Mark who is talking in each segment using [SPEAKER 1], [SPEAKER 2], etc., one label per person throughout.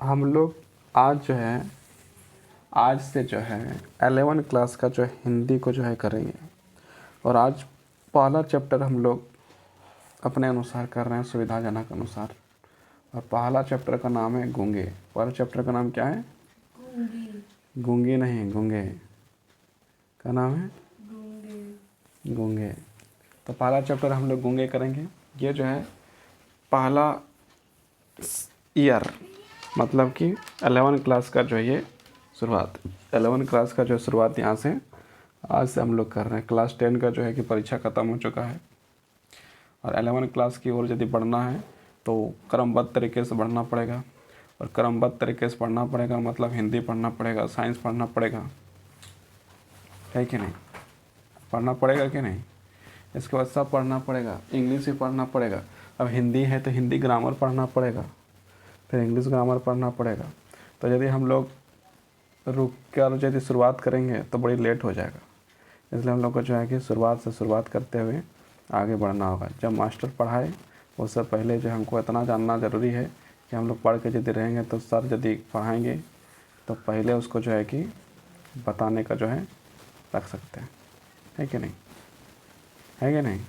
[SPEAKER 1] हम लोग आज जो है आज से जो है 11 क्लास का जो है हिंदी को जो है करेंगे। और आज पहला चैप्टर हम लोग अपने अनुसार कर रहे हैं, सुविधाजनक अनुसार। और पहला चैप्टर का नाम है गूंगे। पहला चैप्टर का नाम क्या है? गूंगी नहीं, गूंगे का नाम है गूंगे। तो पहला चैप्टर हम लोग गूंगे करेंगे। ये जो है पहला ईयर, मतलब कि 11 क्लास का जो है ये शुरुआत, 11 क्लास का जो शुरुआत यहाँ से आज से हम लोग कर रहे हैं। क्लास 10 का जो है कि परीक्षा ख़त्म हो चुका है और 11 क्लास की ओर यदि बढ़ना है तो क्रमबद्ध तरीके से बढ़ना पड़ेगा। और क्रमबद्ध तरीके से पढ़ना पड़ेगा मतलब हिंदी पढ़ना पड़ेगा, साइंस पढ़ना पड़ेगा, है कि नहीं? पढ़ना पड़ेगा कि नहीं? इसके बाद सब पढ़ना पड़ेगा, इंग्लिश भी पढ़ना पड़ेगा। अब हिंदी है तो हिंदी ग्रामर पढ़ना पड़ेगा, फिर इंग्लिश ग्रामर पढ़ना पड़ेगा। तो यदि हम लोग रुक कर यदि शुरुआत करेंगे तो बड़ी लेट हो जाएगा। इसलिए हम लोग को जो है कि शुरुआत से शुरुआत करते हुए आगे बढ़ना होगा। जब मास्टर पढ़ाए उससे पहले जो हमको इतना जानना ज़रूरी है कि हम लोग पढ़ के यदि रहेंगे तो सर यदि पढ़ाएंगे तो पहले उसको जो है कि बताने का जो है रख सकते हैं, है कि नहीं? है कि नहीं?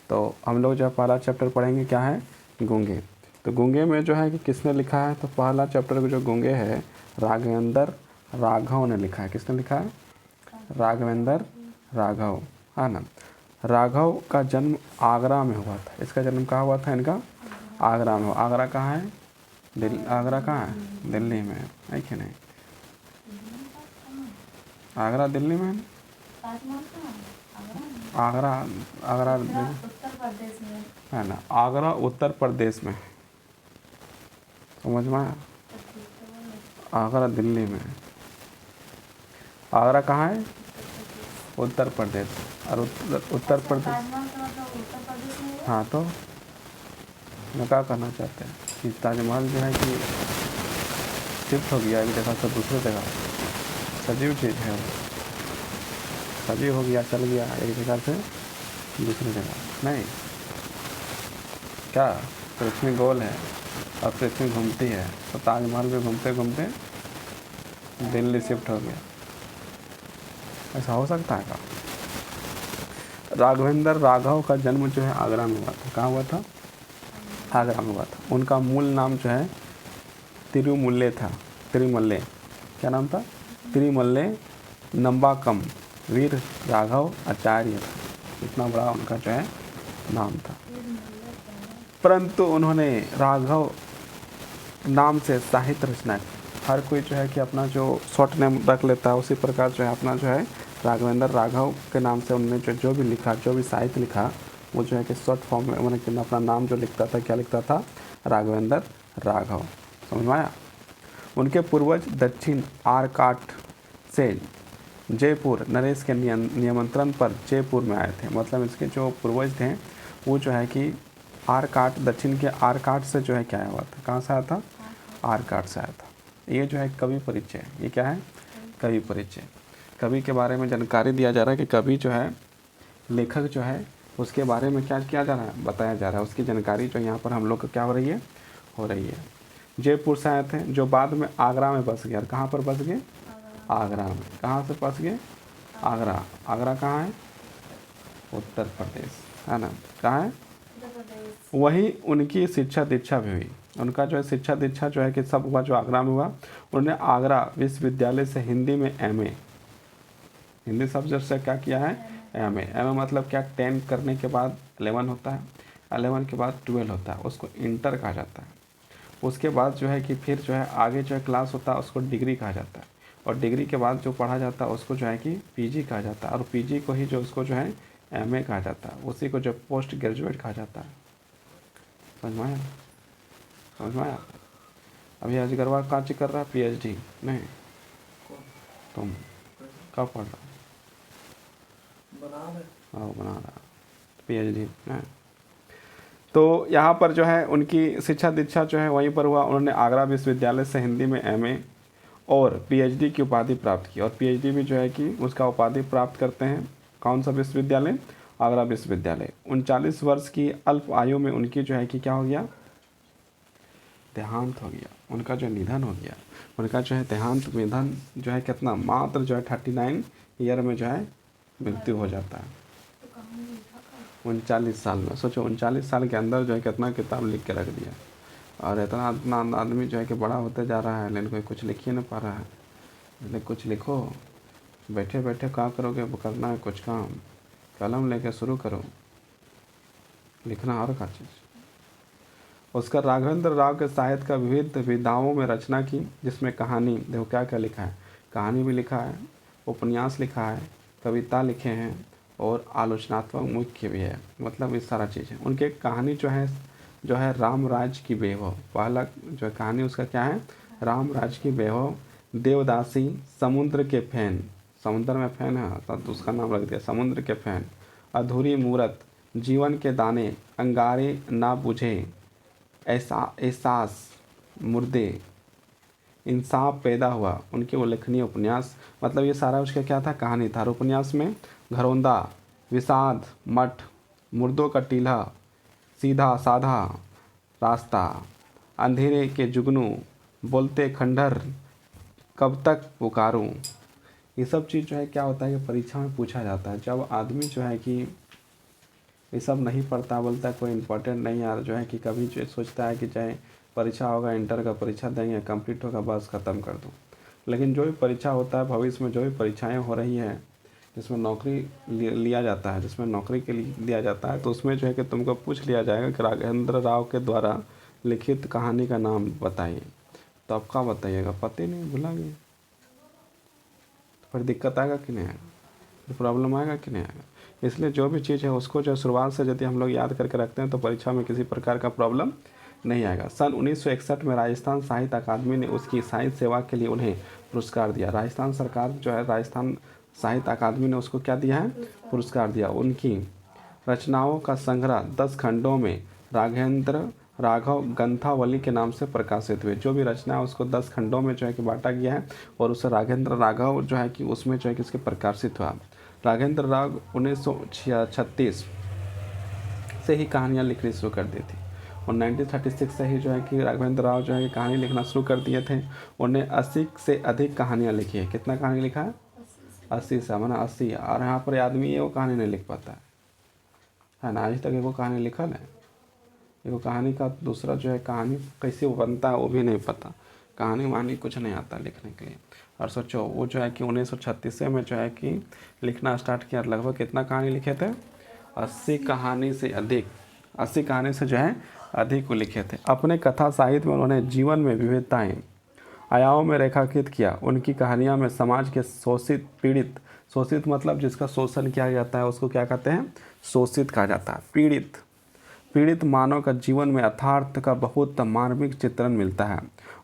[SPEAKER 1] तो हम लोग जो पहला चैप्टर पढ़ेंगे क्या है? गूंगे। तो गूंगे में जो है कि किसने लिखा है? तो पहला चैप्टर जो गूंगे है राघवेंद्र राघव ने लिखा है। किसने लिखा है? राघवेंद्र राघव, है ना। राघव का जन्म आगरा में हुआ था। इसका जन्म कहाँ हुआ था? इनका आगरा में। आगरा कहाँ है? दिल्ली। आगरा कहाँ है? दिल्ली में, है कि नहीं? आगरा दिल्ली में है। आगरा आगरा
[SPEAKER 2] उत्तर प्रदेश में
[SPEAKER 1] है ना। आगरा उत्तर प्रदेश में, समझ में आया? आगरा दिल्ली में, आगरा कहाँ है? उत्तर प्रदेश। और उत्तर प्रदेश, हाँ। तो मैं क्या कहना चाहते हैं कि ताजमहल जो है कि शिफ्ट हो गया एक जगह से दूसरी जगह, सजीव चीज़ है वो, सजीव हो गया, चल गया एक जगह से दूसरी जगह। नहीं क्या पृथ्वी गोल है और पृथ्वी घूमती है, तो ताजमहल भी घूमते घूमते दिल्ली शिफ्ट हो गया। ऐसा हो सकता है क्या? राघवेंद्र राघव का जन्म जो है आगरा में हुआ था। कहाँ हुआ था? आगरा में हुआ था। उनका मूल नाम जो है तिरुमल्ले था। तिरुमल्ले, क्या नाम था? तिरुमल्ले नंबाकम वीर राघव आचार्य था। इतना बड़ा उनका जो है नाम था। परंतु उन्होंने राघव नाम से साहित्य रचना की। हर कोई जो है कि अपना जो शॉर्ट नेम रख लेता है, उसी प्रकार जो है अपना जो है राघवेंद्र राघव के नाम से उन्होंने जो भी लिखा, जो भी साहित्य लिखा, वो जो है कि शॉर्ट फॉर्म में उन्होंने अपना नाम जो लिखता था, क्या लिखता था? राघवेंद्र राघव। समझ में आया? उनके पूर्वज दक्षिण आरकाट से जयपुर नरेश के नियंत्रण पर जयपुर में आए थे। मतलब इसके जो पूर्वज थे वो जो है कि आरकाट, दक्षिण के आरकाट से जो है क्या आया हुआ था? कहाँ से आया था? आरकाट से आया था। ये जो है कवि परिचय। ये क्या है? कवि परिचय। कवि के बारे में जानकारी दिया जा रहा है कि कवि जो है, लेखक जो है, उसके बारे में क्या किया जा रहा है? बताया जा रहा है। उसकी जानकारी जो यहाँ पर हम लोग को क्या हो रही है? हो रही है। जयपुर से आए थे, जो बाद में आगरा में बस गए। और कहाँ पर बस गए? आगरा में। कहाँ से बस गए? आगरा। आगरा कहाँ है? उत्तर प्रदेश, है ना। कहाँ है? वहीं उनकी शिक्षा दीक्षा भी हुई। उनका जो है शिक्षा दीक्षा जो है कि सब हुआ जो आगरा में हुआ। उन्होंने आगरा विश्वविद्यालय से हिंदी में एमए, हिंदी सब्जेक्ट से क्या किया है? एमए। एमए मतलब क्या? 10 करने के बाद 11 होता है, 11 के बाद 12 होता है, उसको इंटर कहा जाता है। उसके बाद जो है कि फिर जो है आगे जो है क्लास होता है उसको डिग्री कहा जाता है। और डिग्री के बाद जो पढ़ा जाता है उसको जो है कि पीजी कहा जाता है। और पीजी को ही जो उसको जो है एमए कहा जाता है। उसी को जो पोस्ट ग्रेजुएट कहा जाता है। समझ में आया? समझ में आया? अभी अजगरवा कहाँ कर रहा है? पीएचडी नहीं, तुम कब पढ़ रहा? बना रहा पीएचडी नहीं। तो यहाँ पर जो है उनकी शिक्षा दीक्षा जो है वहीं पर हुआ। उन्होंने आगरा विश्वविद्यालय से हिंदी में एमए और पीएचडी की उपाधि प्राप्त की। और पीएचडी भी जो है कि उसका उपाधि प्राप्त करते हैं कौन सा विश्वविद्यालय? आगरा विश्वविद्यालय। 39 वर्ष की अल्प आयु में उनकी जो है कि क्या हो गया? देहांत हो गया, उनका जो निधन हो गया, उनका जो है देहांत निधन जो है कितना, मात्र जो है 39 ईयर में जो है मृत्यु हो जाता है।
[SPEAKER 2] तो कहाँ लिखा था?
[SPEAKER 1] 39 साल में। सोचो 39 साल के अंदर जो है कितना किताब लिख के रख दिया, और इतना इतना आदमी जो है कि बड़ा होते जा रहा है, लेकिन कोई कुछ लिख ही नहीं पा रहा है। लेकिन कुछ लिखो, बैठे बैठे क्या करोगे, वो करना है कुछ काम, कलम लेके शुरू करो लिखना, और का चीज़। उसका राघवेंद्र राव के साहित्य का विविध विधाओं में रचना की, जिसमें कहानी, देखो क्या क्या लिखा है, कहानी भी लिखा है, उपन्यास लिखा है, कविता लिखे हैं, और आलोचनात्मक मुख्य भी है, मतलब ये सारा चीज़ है। उनके कहानी जो है राम राज की वैभव, पहला जो कहानी उसका क्या है, राम राज की वैभव, देवदासी, समुद्र के फैन, समुद्र में फैन है तो उसका नाम रख दिया समुद्र के फैन, अधूरी मूरत, जीवन के दाने, अंगारे ना बुझे, एहसास, मुर्दे, इंसाफ पैदा हुआ, उनके उल्लेखनीय उपन्यास, मतलब ये सारा उसका क्या था, कहानी था। उपन्यास में घरौंदा, विषाद, मठ, मुर्दों का टीला, सीधा साधा रास्ता, अंधेरे के जुगनू, बोलते खंडहर, कब तक पुकारूं, ये सब चीज़ जो है क्या होता है कि परीक्षा में पूछा जाता है। जब आदमी जो है कि ये सब नहीं पढ़ता, बोलता है कोई इम्पोर्टेंट नहीं यार, जो है कि कभी जो सोचता है कि चाहे परीक्षा होगा, इंटर का परीक्षा देंगे, कंप्लीट होगा, बस ख़त्म कर दूँ। लेकिन जो भी परीक्षा होता है, भविष्य में जो भी परीक्षाएं हो रही हैं, जिसमें नौकरी लिया जाता है, जिसमें नौकरी के लिए दिया जाता है, तो उसमें जो है कि तुमको पूछ लिया जाएगा कि राघवेंद्र राव के द्वारा लिखित कहानी का नाम बताइए, तो आप क्या बताइएगा, पता ही नहीं, भुला गए, फिर दिक्कत आएगा कि नहीं आएगा, फिर प्रॉब्लम आएगा कि नहीं आएगा। इसलिए जो भी चीज़ है उसको जो शुरुआत से यदि हम लोग याद करके रखते हैं तो परीक्षा में किसी प्रकार का प्रॉब्लम नहीं आएगा। सन 1961 में राजस्थान साहित्य अकादमी ने उसकी साहित्य सेवा के लिए उन्हें पुरस्कार दिया। राजस्थान सरकार जो है, राजस्थान साहित्य अकादमी ने उसको क्या दिया है, पुरस्कार दिया। उनकी रचनाओं का संग्रह 10 खंडों में राघवेंद्र राघव ग्रंथावली के नाम से प्रकाशित हुए। जो भी रचना है उसको 10 खंडों में जो है कि बांटा गया है, और उसे राघवेंद्र राघव जो है कि उसमें जो है कि इसके प्रकाशित हुआ। राघवेंद्र राव 1936 से ही कहानियाँ लिखनी शुरू कर दी थी, और 1936 से ही जो है कि राघवेंद्र राव जो है कि कहानी लिखना शुरू कर दिए थे। उन्हें 80 से अधिक कहानियाँ लिखी है। कितना कहानी लिखा है, 80 से, माना 80। और यहाँ पर आदमी ये वो कहानी नहीं लिख पाता है ना, आज तक एगो कहानी लिखल है, एगो कहानी का दूसरा जो है कहानी कैसे बनता है वो भी नहीं पता, कहानी वहानी कुछ नहीं आता लिखने के लिए। और सोचो वो जो है कि 1936 में जो है कि लिखना स्टार्ट किया, लगभग कितना कहानी लिखे थे, 80 कहानी से अधिक, 80 कहानी से जो है अधिक को लिखे थे। अपने कथा साहित्य में उन्होंने जीवन में विविधताएं आयामों में रेखांकित किया। उनकी कहानियाँ में समाज के शोषित पीड़ित, शोषित मतलब जिसका शोषण किया जाता है उसको क्या कहते हैं, शोषित कहा जाता है। पीड़ित मानव का जीवन में यथार्थ का बहुत मार्मिक चित्रण मिलता है।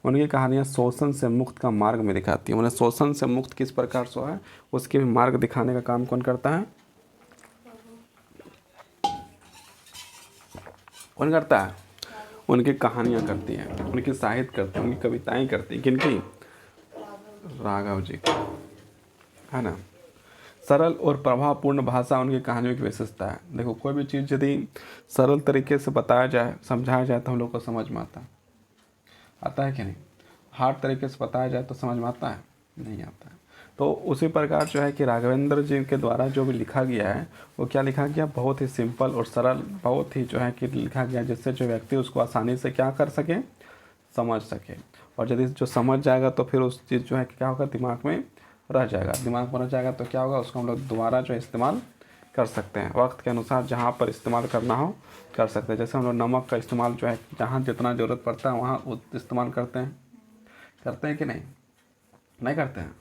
[SPEAKER 1] उनकी कहानियाँ शोषण से मुक्त का मार्ग में दिखाती हैं। उन्हें शोषण से मुक्त किस प्रकार से है उसके भी मार्ग दिखाने का काम कौन करता है, कौन करता है, उनकी कहानियाँ करती हैं, उनकी साहित्य करते हैं, उनकी कविताएं करती हैं। किनकी, राघव जी की, है ना। सरल और प्रभावपूर्ण भाषा उनकी कहानियों की विशेषता है। देखो कोई भी चीज़ यदि सरल तरीके से बताया जाए, समझाया जाए तो हम लोग को समझ में आता है कि नहीं। हार्ड तरीके से बताया जाए तो समझ में आता है, नहीं आता है। तो उसी प्रकार जो है कि राघवेंद्र जी के द्वारा जो भी लिखा गया है वो क्या लिखा गया, बहुत ही सिंपल और सरल, बहुत ही जो है कि लिखा गया जिससे जो व्यक्ति उसको आसानी से क्या कर सके, समझ सके। और यदि जो समझ जाएगा तो फिर उस चीज़ जो है कि क्या होगा, दिमाग में रह जाएगा। दिमाग में रह जाएगा तो क्या होगा, उसको हम लोग दोबारा जो इस्तेमाल कर सकते हैं, वक्त के अनुसार जहाँ पर इस्तेमाल करना हो कर सकते हैं। जैसे हम लोग नमक का इस्तेमाल जो है जहाँ जितना ज़रूरत पड़ता है वहाँ इस्तेमाल करते हैं कि नहीं, नहीं करते हैं।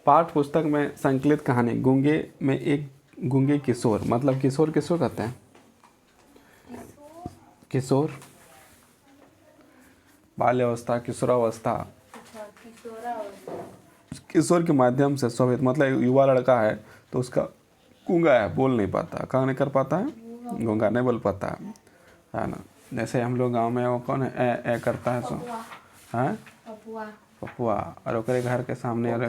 [SPEAKER 1] पाठ पुस्तक में संकलित कहानी गूंगे में एक गूंगे किशोर, मतलब किशोर किशोर कहते हैं, किशोर बाल्यावस्था, किशोरावस्था, किशोर के माध्यम से शोभित, मतलब युवा लड़का है तो उसका गूंगा है, बोल नहीं पाता, कहाँ नहीं कर पाता है, गूंगा नहीं बोल पाता है ना। जैसे हम लोग गांव में वो कौन है ए करता है, सो है पपुआ, और ओकरे घर के सामने और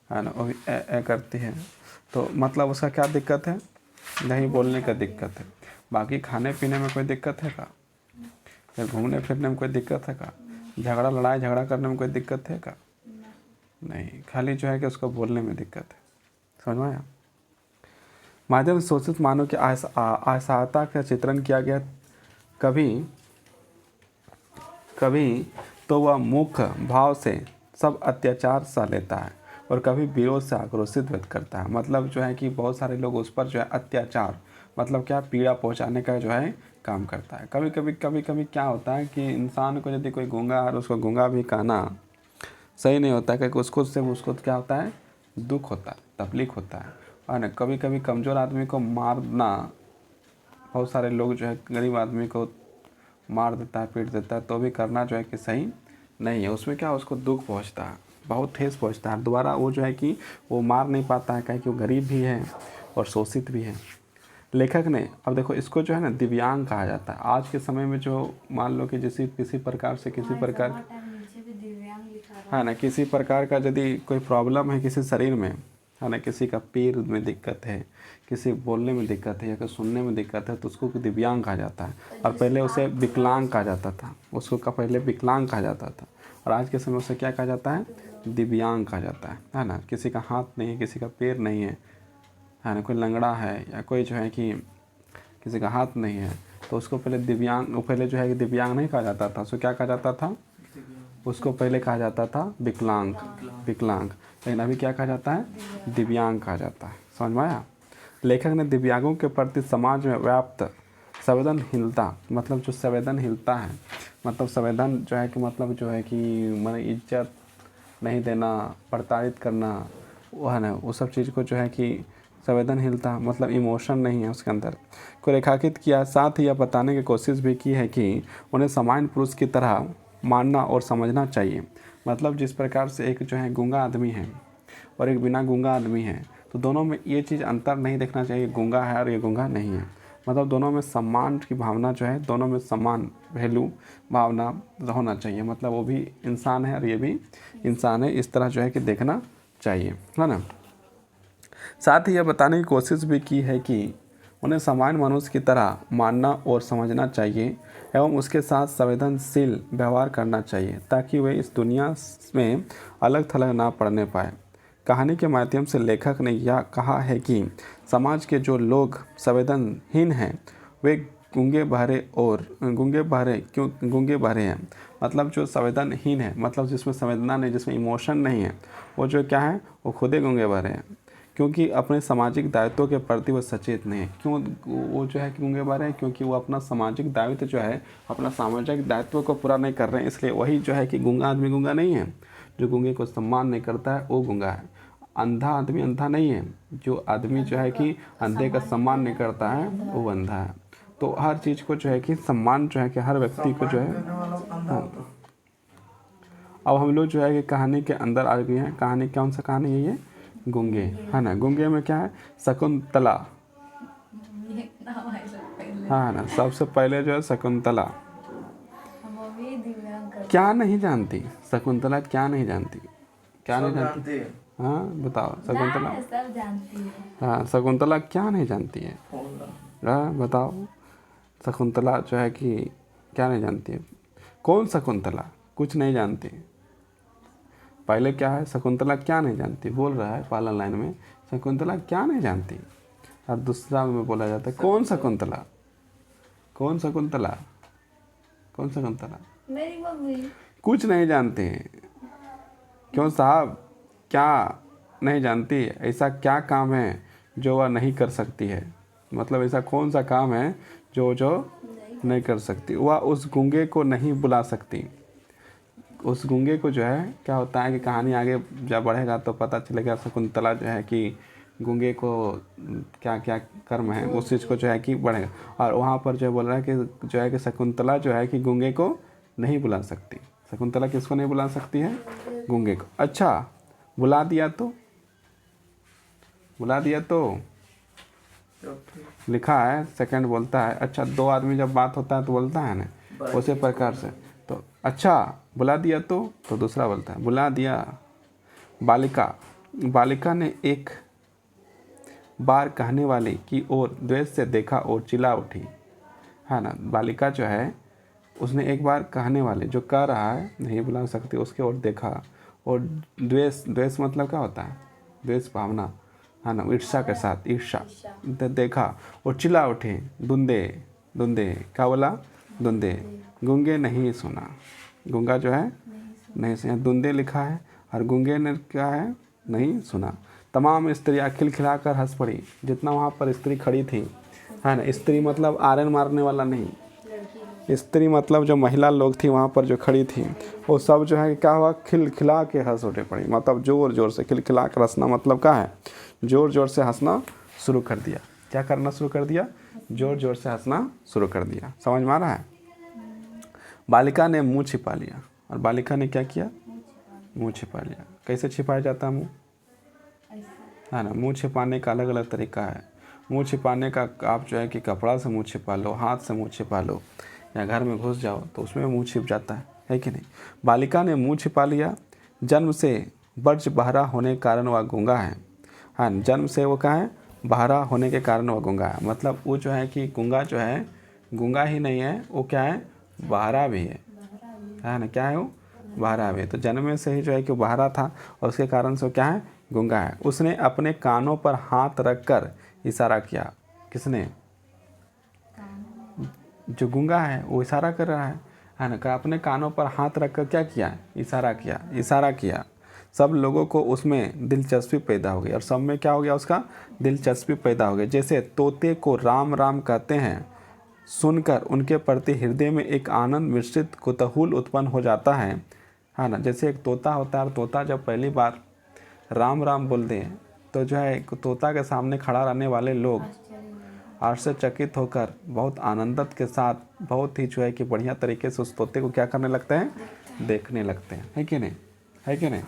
[SPEAKER 1] है ना वो भी ए करती है, तो मतलब उसका क्या दिक्कत है, नहीं बोलने का दिक्कत है। बाकी खाने पीने में कोई दिक्कत है का, फिर घूमने फिरने में कोई दिक्कत है का? झगड़ा लड़ाई झगड़ा करने में कोई दिक्कत है का? नहीं, खाली जो है कि उसको बोलने में दिक्कत है। समझ में आया? माध्यम से शोषित मानव की असहायता का चित्रण किया गया। कभी कभी तो वह मुख्य भाव से सब अत्याचार सह लेता है और कभी विरोध से आक्रोशित व्यक्त करता है। मतलब जो है कि बहुत सारे लोग उस पर जो है अत्याचार मतलब क्या पीड़ा पहुंचाने का जो है काम करता है। कभी कभी क्या होता है कि इंसान को यदि कोई गूंगा और उसको गूंगा भी कहना सही नहीं होता है, क्योंकि उसको क्या होता है, दुख होता है, तकलीफ होता है। और ना कभी कभी कमज़ोर आदमी को मारना, बहुत सारे लोग जो है गरीब आदमी को मार देता है, पीट देता है, तो भी करना जो है कि सही नहीं है। उसमें क्या उसको दुख पहुंचता है, बहुत ठेस पहुंचता है। दोबारा वो जो है कि वो मार नहीं पाता है, कहीं कि वो गरीब भी है और शोषित भी है। लेखक ने, अब देखो इसको जो है ना दिव्यांग कहा जाता है। आज के समय में जो मान लो कि किसी प्रकार से किसी प्रकार
[SPEAKER 2] नीचे भी दिव्यांग लिखा रहा
[SPEAKER 1] है ना, किसी प्रकार का यदि कोई प्रॉब्लम है किसी शरीर में, है ना, किसी का पैर में दिक्कत है, किसी बोलने में दिक्कत है या कोई सुनने में दिक्कत है, तो उसको दिव्यांग कहा जाता है। और पहले उसे विकलांग कहा जाता था, उसको पहले विकलांग कहा जाता था, और आज के समय उसे क्या कहा जाता है, दिव्यांग कहा जाता है ना। किसी का हाथ नहीं है, किसी का पैर नहीं है ना, कोई लंगड़ा है या कोई जो है कि किसी का हाथ नहीं है, तो उसको पहले जो है कि दिव्यांग नहीं कहा जाता था, उसको क्या कहा जाता था, उसको पहले कहा जाता था विकलांग। लेकिन अभी क्या कहा जाता है, दिव्यांग कहा जाता है। समझ में आया? लेखक ने दिव्यांगों के प्रति समाज में व्याप्त संवेदनहीनता, मतलब जो संवेदनहीनता है, मतलब संवेदन जो है कि मतलब जो है कि मैंने इज्जत नहीं देना, प्रताड़ित करना, वो है ना, वो सब चीज़ को जो है कि संवेदनहीनता मतलब इमोशन नहीं है उसके अंदर, को रेखांकित किया। साथ ही यह बताने की कोशिश भी की है कि उन्हें सामान्य पुरुष की तरह मानना और समझना चाहिए। मतलब जिस प्रकार से एक जो है गूंगा आदमी है और एक बिना गूंगा आदमी है, तो दोनों में ये चीज़ अंतर नहीं देखना चाहिए, गूंगा है और ये गूंगा नहीं है। मतलब दोनों में सम्मान की भावना जो है, दोनों में समान वैल्यू भावना होना चाहिए। मतलब वो भी इंसान है और ये भी इंसान है, इस तरह जो है कि देखना चाहिए, है ना। साथ ही यह बताने की कोशिश भी की है कि उन्हें सामान्य मनुष्य की तरह मानना और समझना चाहिए एवं उसके साथ संवेदनशील व्यवहार करना चाहिए, ताकि वे इस दुनिया में अलग थलग ना पड़ने पाए। कहानी के माध्यम से लेखक ने यह कहा है कि समाज के जो लोग संवेदनहीन हैं वे गूंगे बहरे हैं। मतलब जो संवेदनहीन है, मतलब जिसमें संवेदना नहीं, जिसमें इमोशन नहीं है, वो जो क्या है, वो खुद ही गूंगे बहरे हैं, क्योंकि अपने सामाजिक दायित्वों के प्रति वो सचेत नहीं है। क्यों वो जो है कि गूंगे बहरे हैं? क्योंकि वो अपना सामाजिक दायित्व जो है, अपना सामाजिक दायित्व को पूरा नहीं कर रहे हैं। इसलिए वही जो है कि गूंगा आदमी गूंगा नहीं है, जो गूंगे को सम्मान नहीं करता है वो गूंगा है। अंधा आदमी अंधा नहीं है, जो आदमी जो है कि अंधे का सम्मान नहीं करता है वो अंधा है। तो हर चीज़ को जो है कि सम्मान जो है कि हर व्यक्ति को जो है। हाँ, अब हम लोग जो है कि कहानी के अंदर आ गए हैं। कहानी कौन सा कहानी है ये? गूंगे, है ना। गूंगे में क्या है, शकुंतला,
[SPEAKER 2] ये नाम है सब पहले।
[SPEAKER 1] हाँ ना, सबसे पहले जो है शकुंतला
[SPEAKER 2] हम अभी दिव्यांग कर
[SPEAKER 1] क्या नहीं जानती, शकुंतला क्या नहीं जानती, क्या नहीं जानती, हाँ बताओ शकुंतला।
[SPEAKER 2] ना, सब जानती है।
[SPEAKER 1] हाँ, शकुंतला क्या नहीं जानती है, हाँ बताओ। शकुंतला जो है कि क्या नहीं जानती है? कौन शकुंतला? कुछ नहीं जानती। पहले क्या है, शकुंतला क्या नहीं जानती, बोल रहा है पहला लाइन में, शकुंतला क्या नहीं जानती, और दूसरा में बोला जाता है कौन शकुंतला, कौन शकुंतला, कौन शकुंतला?
[SPEAKER 2] मेरी मम्मी।
[SPEAKER 1] कुछ नहीं जानते। क्यों साहब, क्या नहीं जानती? ऐसा क्या काम है जो वह नहीं कर सकती है? मतलब ऐसा कौन सा काम है जो नहीं कर सकती? वह उस गूंगे को नहीं बुला सकती। उस गूंगे को जो है क्या होता है कि कहानी आगे जब बढ़ेगा तो पता चलेगा शकुंतला जो है कि गूंगे को क्या क्या कर्म है उस चीज़ को जो है कि बढ़ेगा। और वहाँ पर जो बोल रहा है कि जो है कि शकुंतला जो है कि गूंगे को नहीं बुला सकती। शकुंतला किसको नहीं बुला सकती है? गूंगे को। अच्छा, बुला दिया तो लिखा है, सेकंड बोलता है। अच्छा, दो आदमी जब बात होता है तो बोलता है ना उसी प्रकार से। तो अच्छा बुला दिया तो दूसरा बोलता है बुला दिया। बालिका ने एक बार कहने वाले की ओर द्वेष से देखा और चिल्ला उठी, है ना। बालिका जो है उसने एक बार कहने वाले जो कह रहा है नहीं बुला सकती उसके ओर देखा और द्वेष, द्वेष मतलब क्या होता है? द्वेष भावना, है ना, ईर्ष्या के साथ, ईर्ष्या देखा और चिल्ला उठे, धुंधे धुंधे, क्या बोला? धुंधे। गूंगे नहीं सुना, गूंगा जो है नहीं सुना, धुंधे लिखा है और गूंगे ने क्या है? नहीं सुना। तमाम स्त्रियाँ खिलखिलाकर हंस पड़ी, जितना वहाँ पर स्त्री खड़ी थी, है ना, स्त्री मतलब आयरन मारने वाला नहीं, स्त्री मतलब जो महिला लोग थी वहाँ पर जो खड़ी थी वो सब जो है क्या हुआ? खिलखिला के हंस उठे पड़ी, मतलब ज़ोर ज़ोर से खिलखिला कर हंसना मतलब क्या है? ज़ोर ज़ोर से हंसना शुरू कर दिया। क्या करना शुरू कर दिया? ज़ोर ज़ोर से हंसना शुरू कर दिया। समझ में आ रहा है? बालिका ने मुँह छिपा लिया, और बालिका ने क्या किया? मुँह छिपा लिया। कैसे छिपाया जाता है मुँह? है ना, मुँह छिपाने का अलग अलग तरीका है। मुँह छिपाने का आप जो है कि कपड़ा से मुँह छिपा लो, हाथ से मुँह छिपा लो, या घर में घुस जाओ तो उसमें मुँह छिप जाता है कि नहीं? बालिका ने मुँह छिपा लिया। जन्म से बर्ज बहरा होने के कारण वह गूंगा है। हाँ, जन्म से वो क्या है? बहरा होने के कारण वह गूंगा है। मतलब वो जो है कि गूंगा जो है, गूंगा ही नहीं है, वो क्या है? बहरा भी है ना, क्या है वो? बहरा भी है। तो जन्म से ही जो है कि वो बहरा था और उसके कारण से वो क्या है? गूंगा है। उसने अपने कानों पर हाथ रखकर इशारा किया। किसने? जो गूंगा है वो इशारा कर रहा है ना, अपने कानों पर हाथ रखकर क्या किया? इशारा किया, इशारा किया। सब लोगों को उसमें दिलचस्पी पैदा हो गई, और सब में क्या हो गया? उसका दिलचस्पी पैदा हो गई। जैसे तोते को राम राम कहते हैं, सुनकर उनके प्रति हृदय में एक आनंद मिश्रित कुतूहल उत्पन्न हो जाता है ना। जैसे एक तोता होता है, और तोता जब पहली बार राम राम बोल दे तो जो है तोता के सामने खड़ा रहने वाले लोग आश्चर्यचकित होकर बहुत आनंदत के साथ बहुत ही जो है कि बढ़िया तरीके से उस तोते को क्या करने लगते हैं? देखने लगते हैं, है कि नहीं? है कि नहीं?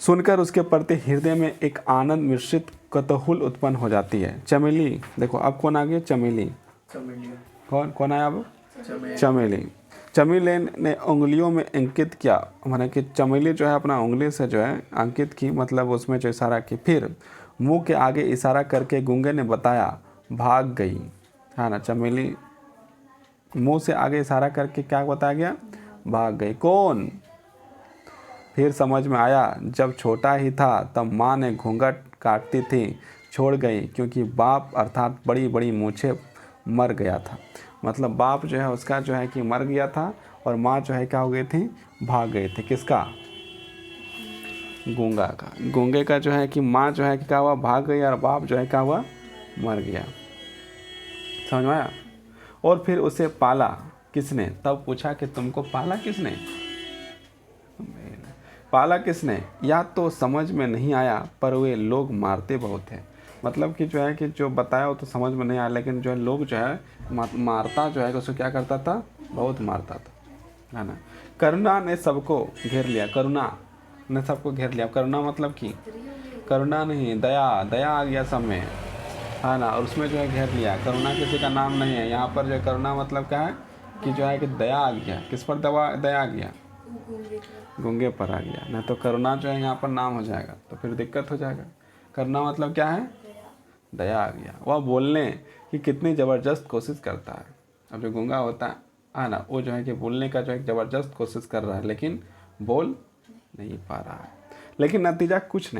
[SPEAKER 1] सुनकर उसके प्रति हृदय में एक आनंद मिश्रित कुतूहल उत्पन्न हो जाती है। चमेली, देखो अब कौन आ गया? चमेली। कौन कौन आया अब? चमेली। चमेली ने उंगलियों में अंकित किया, माने कि चमेली जो है अपना उंगली से जो है अंकित की, मतलब उसमें जो इशारा की। फिर मुंह के आगे इशारा करके गूंगे ने बताया, भाग गई, है ना। चमेली मुंह से आगे इशारा करके क्या बताया गया? भाग गई। कौन? फिर समझ में आया, जब छोटा ही था तब माँ ने घूंघट काटती थी छोड़ गई, क्योंकि बाप अर्थात बड़ी बड़ी मूछें मर गया था। मतलब बाप जो है उसका जो है कि मर गया था, और माँ जो है क्या हो गई थी? भाग गई थी। किसका? गूंगा का। गूंगे का जो है कि माँ जो है कि क्या हुआ? भाग गई, और बाप जो है क्या हुआ? मर गया। समझ में आया? और फिर उसे पाला किसने? तब पूछा कि तुमको पाला किसने? पाला किसने? या तो समझ में नहीं आया, पर वे लोग मारते बहुत हैं। मतलब कि जो है कि जो बताया वो तो समझ में नहीं आया, लेकिन जो है लोग जो है मारता जो है उसको क्या करता था? बहुत मारता था, है ना। करुणा ने सबको घेर लिया। करुणा ने सबको घेर लिया। करुणा मतलब कि करुणा नहीं, दया, दया आ गया सब में, है ना। और उसमें जो है घेर लिया। करुणा किसी का नाम नहीं है यहाँ पर। जो करुणा मतलब क्या है कि जो है कि दया आ गया। किस पर दया आ गया? गूंगे पर आ गया। नहीं तो करुणा जो है यहाँ पर नाम हो जाएगा तो फिर दिक्कत हो जाएगा। करुणा मतलब क्या है? दया आ गया। वह बोलने की कितनी ज़बरदस्त कोशिश करता है। अब जो गूंगा होता है ना, वो जो है कि बोलने का जो है ज़बरदस्त कोशिश कर रहा है, लेकिन बोल नहीं पा रहा है। लेकिन नतीजा कुछ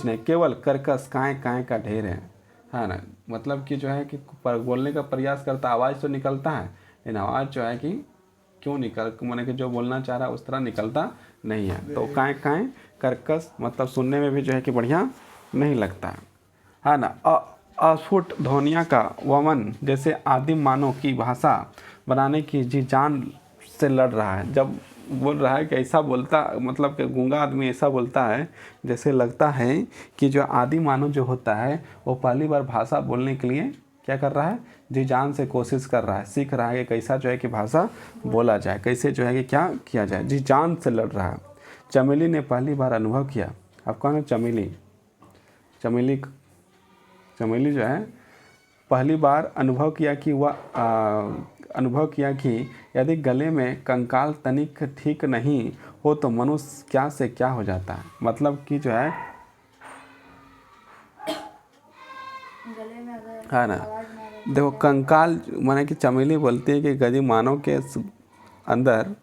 [SPEAKER 1] नहीं, केवल कर्कश काएँ काएँ का ढेर है ना। मतलब कि जो है कि बोलने का प्रयास करता, आवाज़ तो निकलता है, लेकिन आवाज़ जो है कि क्यों निकल, मैंने कि जो बोलना चाह रहा है उस तरह निकलता नहीं है। तो काएँ काएँ कर्कश मतलब सुनने में भी जो है कि बढ़िया नहीं लगता है ना। अस्फुट ध्वनियों का वमन जैसे आदिम मानव की भाषा बनाने की जी जान से लड़ रहा है। जब बोल रहा है कि ऐसा बोलता, मतलब कि गूंगा आदमी ऐसा बोलता है जैसे लगता है कि जो आदि मानव जो होता है वो पहली बार भाषा बोलने के लिए क्या कर रहा है? जी जान से कोशिश कर रहा है, सीख रहा है कि कैसा जो है कि भाषा बोला जाए, कैसे जो है कि क्या किया जाए, जी जान से लड़ रहा है। चमेली ने पहली बार अनुभव किया। अब कौन है चमेली? चमेली जो है पहली बार अनुभव किया कि यदि गले में कंकाल तनिक ठीक नहीं हो तो मनुष्य क्या से क्या हो जाता है। मतलब कि जो है
[SPEAKER 2] गले में अगर
[SPEAKER 1] है ना, देखो कंकाल माने कि चमेली बोलती है कि यदि मानव के अंदर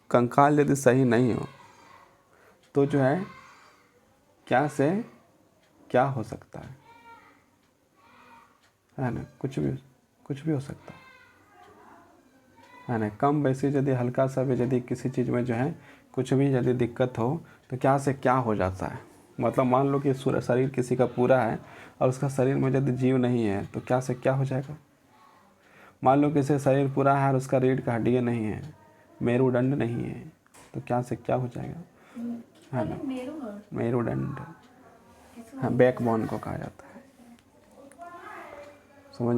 [SPEAKER 1] कंकाल यदि सही नहीं हो तो जो है क्या से क्या हो सकता है ना, कुछ भी हो सकता है ना। कम वैसे यदि हल्का सा भी यदि किसी चीज़ में जो है कुछ भी यदि दिक्कत हो तो क्या से क्या हो जाता है। मतलब मान लो कि शरीर किसी का पूरा है और उसका शरीर में यदि जीव नहीं है तो क्या से क्या हो जाएगा। मान लो किसी शरीर पूरा है और उसका रीढ़ का हड्डियाँ नहीं है, मेरुदंड नहीं है, तो क्या से क्या हो जाएगा, है ना। मेरुदंड, हाँ, बैकबोन को कहा जाता है। समझ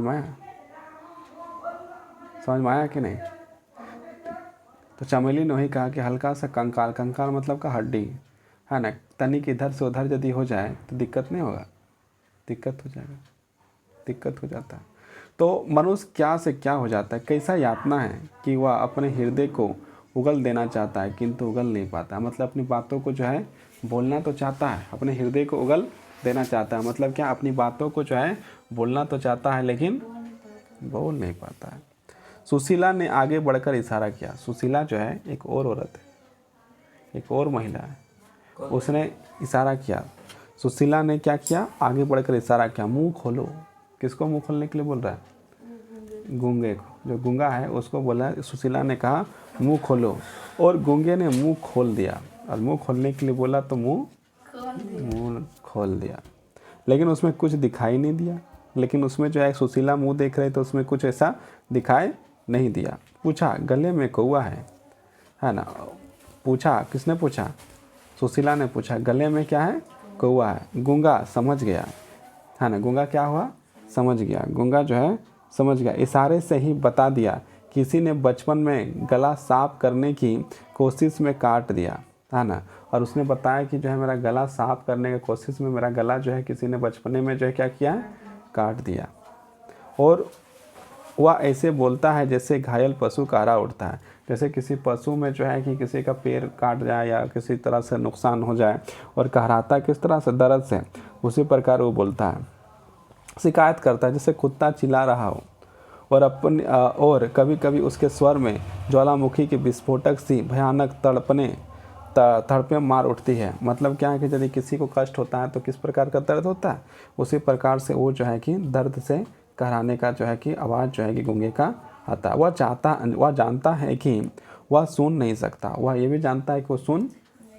[SPEAKER 1] में आया कि नहीं। तो चमेली ने वही कहा कि हल्का सा कंकाल, कंकाल मतलब का हड्डी, है ना, तनिक इधर से उधर यदि हो जाए तो दिक्कत नहीं होगा, दिक्कत हो जाएगा, दिक्कत हो जाता है। तो मनुष्य क्या से क्या हो जाता है, कैसा यातना है कि वह अपने हृदय को उगल देना चाहता है किंतु उगल नहीं पाता है। मतलब अपनी बातों को जो है बोलना तो चाहता है, अपने हृदय को उगल देना चाहता है। मतलब क्या, अपनी बातों को जो है बोलना तो चाहता है लेकिन बोल नहीं पाता है। सुशीला ने आगे बढ़कर इशारा किया। सुशीला जो है एक और औरत है, एक और महिला है, उसने इशारा किया। सुशीला ने क्या किया, आगे बढ़कर इशारा किया, मुंह खोलो। किसको मुंह खोलने के लिए बोल रहा है, गूंगे को। जो गूंगा है उसको बोला, सुशीला ने कहा मुंह खोलो, और गूंगे ने मुंह खोल दिया। और मुंह खोलने के लिए बोला तो मुंह खोल दिया, लेकिन उसमें कुछ दिखाई नहीं दिया। लेकिन उसमें जो है सुशीला मुंह देख रहे तो उसमें कुछ ऐसा दिखाई नहीं दिया। पूछा गले में कौवा है ना। पूछा, किसने पूछा, सुशीला ने पूछा, गले में क्या है, कौवा है। गूंगा समझ गया, है ना। गूंगा क्या हुआ, समझ गया। गूंगा जो है समझ गया, इशारे से ही बता दिया, किसी ने बचपन में गला साफ करने की कोशिश में काट दिया, है ना। और उसने बताया कि जो है मेरा गला साफ करने की कोशिश में मेरा गला जो है किसी ने बचपने में जो है क्या किया, काट दिया। और वह ऐसे बोलता है जैसे घायल पशु कारा उठता है। जैसे किसी पशु में जो है कि किसी का पैर काट जाए या किसी तरह से नुकसान हो जाए और कहराता किस तरह से, दर्द से, उसी प्रकार वो बोलता है, शिकायत करता है जैसे कुत्ता चिल्ला रहा हो। और कभी कभी उसके स्वर में ज्वालामुखी की विस्फोटक सी भयानक तड़पें मार उठती है। मतलब क्या है कि यदि किसी को कष्ट होता है तो किस प्रकार का दर्द होता है, उसी प्रकार से वो जो है कि दर्द से कहराने का जो है कि आवाज़ जो है कि गूंगे का आता है। वह जानता है कि वह सुन नहीं सकता। वह ये भी जानता है कि वो सुन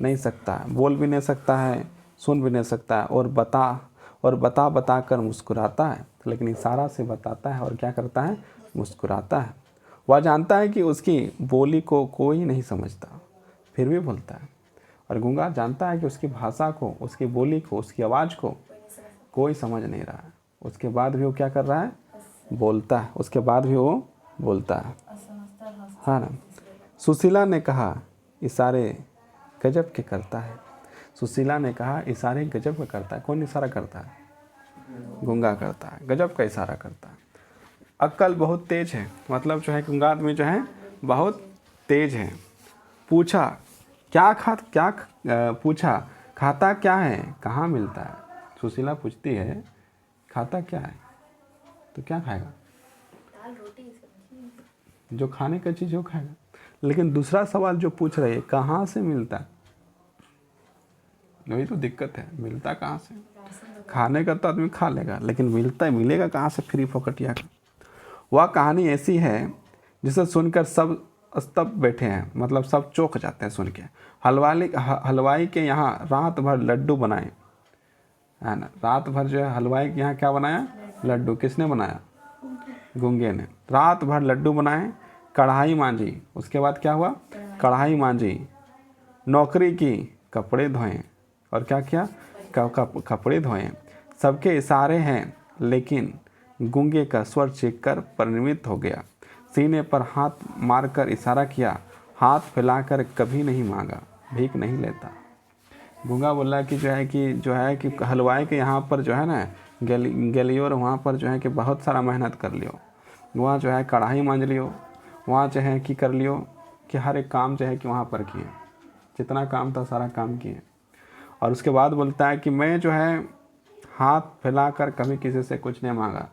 [SPEAKER 1] नहीं सकता, बोल भी नहीं सकता है, सुन भी नहीं सकता है, और बता कर मुस्कुराता है। लेकिन इशारा से बताता है और क्या करता है, मुस्कुराता है। वह जानता है कि उसकी बोली को कोई नहीं समझता, फिर भी बोलता है। और गूंगा जानता है कि उसकी भाषा को, उसकी बोली को, उसकी आवाज़ को कोई समझ नहीं रहा है, उसके बाद भी वो क्या कर रहा है, बोलता है। उसके बाद भी वो बोलता है, हाँ ना। सुशीला ने कहा, इशारे गजब के करता है। सुशीला ने कहा, इशारे गजब का करता है। कौन इशारा करता है, गूंगा करता है, गजब का इशारा करता है। अक्ल बहुत तेज है, मतलब जो है गूंगा आदमी जो है बहुत तेज है। पूछा पूछा खाता क्या है, कहाँ मिलता है। सुशीला पूछती है खाता क्या है, तो क्या खाएगा, जो खाने का चीज़ वो खाएगा। लेकिन दूसरा सवाल जो पूछ रही है, कहाँ से मिलता है, वही तो दिक्कत है, मिलता कहाँ से। खाने का तो आदमी खा लेगा, लेकिन मिलेगा कहाँ से फ्री फोकटिया का। वह कहानी ऐसी है जिसे सुनकर सब स्तब्ध बैठे हैं, मतलब सब चौंक जाते हैं सुन के। हलवाई के यहाँ रात भर लड्डू बनाए, है ना। रात भर जो है हलवाई के यहाँ क्या बनाया, लड्डू। किसने बनाया, गूंगे ने। रात भर लड्डू बनाए, कढ़ाई मांजी। उसके बाद क्या हुआ, कढ़ाई मांजी, नौकरी की, कपड़े धोए। और क्या किया, कपड़े धोए। सबके इशारे हैं, लेकिन गूंगे का स्वर चेक कर परिणमित हो गया। सीने पर हाथ मारकर इशारा किया, हाथ फैलाकर कभी नहीं मांगा, भीख नहीं लेता। गूंगा बोला कि जो है कि हलवाई के यहाँ पर जो है ना गलियो, और वहाँ पर जो है कि बहुत सारा मेहनत कर लियो, वहाँ जो है कढ़ाई मांज लियो, वहाँ जो है कि कर लियो कि हर एक काम जो है कि वहाँ पर किए, जितना काम था सारा काम किए। और उसके बाद बोलता है कि मैं जो है हाथ फैलाकर कभी किसी से कुछ नहीं मांगा।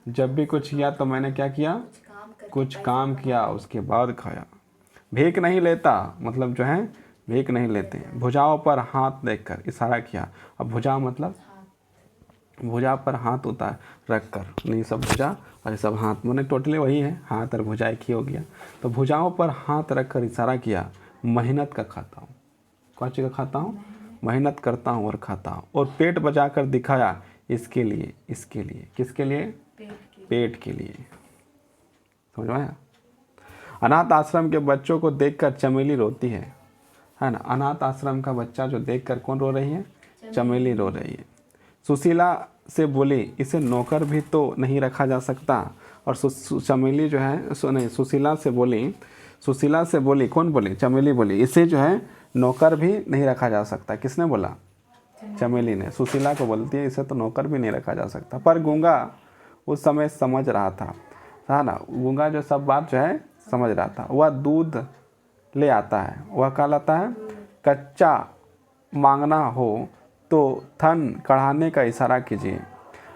[SPEAKER 1] जब भी कुछ किया तो मैंने क्या किया, कुछ काम किया उसके बाद खाया। भीख नहीं लेता, मतलब जो है भीख नहीं लेते। भुजाओं पर हाथ देखकर इशारा किया। अब भुजा मतलब भुजा पर हाथ उतार रख कर, नहीं सब भुजा और ये सब हाथ, मैंने टोटली वही है, हाथ और भुजा एक ही हो गया। तो भुजाओं पर हाथ रख कर इशारा किया, मेहनत का खाता हूँ। कौन चीज़ का खाता हूँ, मेहनत करता हूँ और खाता हूँ। और पेट बजा कर दिखाया, इसके लिए, इसके लिए, किसके लिए, पेट के लिए। समझ में आया। अनाथ आश्रम के बच्चों को देखकर चमेली रोती है ना। अनाथ आश्रम का बच्चा जो देखकर कौन रो रही है, चमेली रो रही है। सुशीला से बोली, इसे नौकर भी तो नहीं रखा जा सकता। और चमेली जो है नहीं, सुशीला से बोली, कौन बोली, चमेली बोली, इसे जो है नौकर भी नहीं रखा जा सकता। किसने बोला, चमेली ने सुशीला को बोलती है इसे तो नौकर भी नहीं रखा जा सकता। पर गूंगा उस समय समझ रहा था ना, गूंगा जो सब बात जो है समझ रहा था। वह दूध ले आता है, वह क्या लाता है, कच्चा मांगना हो तो थन कढ़ाने का इशारा कीजिए,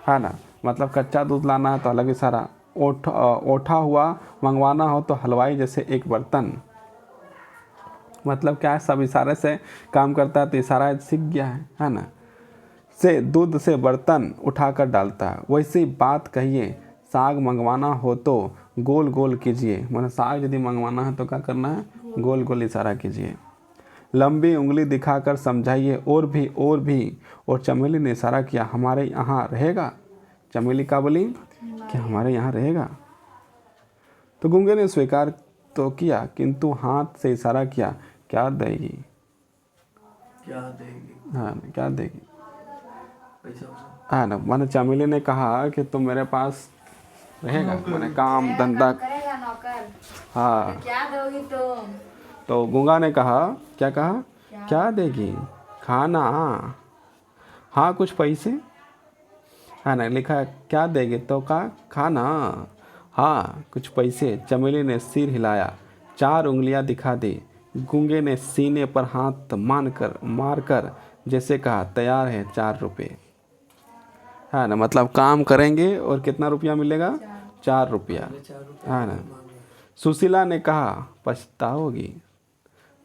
[SPEAKER 1] है ना। मतलब कच्चा दूध लाना है तो अलग इशारा, ओठा हुआ मंगवाना हो तो हलवाई जैसे एक बर्तन। मतलब क्या है, सब इशारे से काम करता है तो इशारा सीख गया है ना। से दूध से बर्तन उठाकर डालता है। वैसी बात कहिए, साग मंगवाना हो तो गोल गोल कीजिए। मतलब साग यदि मंगवाना है तो क्या करना है, गोल गोल इशारा कीजिए। लंबी उंगली दिखाकर समझाइए, और भी। और चमेली ने इशारा किया, हमारे यहाँ रहेगा। चमेली का बोली कि हमारे यहाँ रहेगा। तो गूंगे ने स्वीकार तो किया, किंतु हाथ से इशारा किया, क्या देगी, हाँ क्या देगी, हाँ ना। मैंने चमेली ने कहा कि तुम मेरे पास रहेगा, मैंने काम धंधा
[SPEAKER 2] करेगा नौकर,
[SPEAKER 1] हाँ।
[SPEAKER 2] क्या दोगी तुम?
[SPEAKER 1] तो गूंगा ने कहा, क्या कहा, क्या देगी, खाना, हाँ कुछ पैसे, है ना। लिखा है क्या देगी तो कहा खाना, हाँ कुछ पैसे। चमेली ने सिर हिलाया, 4 उंगलियां दिखा दी। गूंगे ने सीने पर हाथ मारकर जैसे कहा, तैयार है 4 रुपये, है ना। मतलब काम करेंगे और कितना रुपया मिलेगा, 4 रुपया, है ना। सुशीला ने कहा, पछताओगी।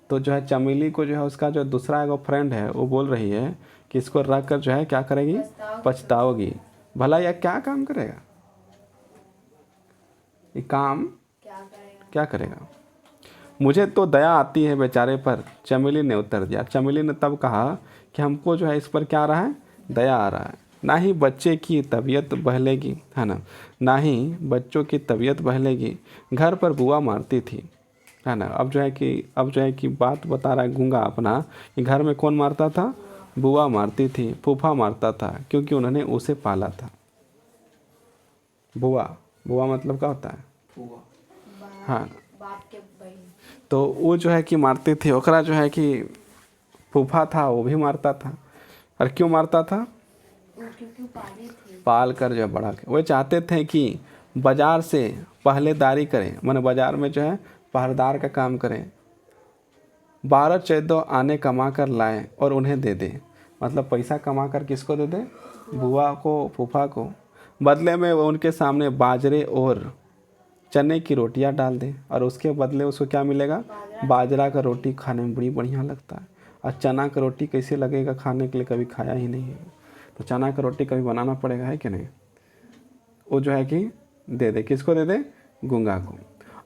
[SPEAKER 1] तो जो है चमेली को जो है उसका जो दूसरा एगो फ्रेंड है वो बोल रही है कि इसको रख कर जो है क्या करेगी, पछताओगी। भला यह क्या काम करेगा, ये काम क्या करेगा, मुझे तो दया आती है बेचारे पर। चमेली ने उत्तर दिया। चमेली ने तब कहा कि हमको जो है इस पर क्या आ रहा है, दया आ रहा है। ना ही बच्चे की तबीयत बहलेगी, है ना, ना ही बच्चों की तबीयत बहलेगी। घर पर बुआ मारती थी, है ना। अब जो है कि बात बता रहा है गूंगा अपना कि घर में कौन मारता था, बुआ मारती थी, फूफा मारता था, क्योंकि उन्होंने उसे पाला था। बुआ मतलब क्या होता है, हाँ।
[SPEAKER 2] बाप के बहन।
[SPEAKER 1] तो वो जो है कि मारते थे, ओकरा जो है कि फूफा था वो भी मारता था। और क्यों मारता था,
[SPEAKER 2] क्योंकि पाली थी,
[SPEAKER 1] पाल कर जो बड़ा के। वो चाहते थे कि बाजार से पहलेदारी करें, माने बाजार में जो है पहरेदार का काम करें। 12-14 आने कमा कर लाएं और उन्हें दे दें। मतलब पैसा कमा कर किसको दे दे, बुआ को, फूफा को। बदले में वो उनके सामने बाजरे और चने की रोटियां डाल दें, और उसके बदले उसको क्या मिलेगा, बाजरा का रोटी खाने में बड़ी बढ़िया लगता है। और चना का रोटी कैसे लगेगा खाने के लिए, कभी खाया ही नहीं है, तो चना का रोटी कभी बनाना पड़ेगा, है कि नहीं। वो जो है कि दे दे, किसको दे दे, गूंगा को।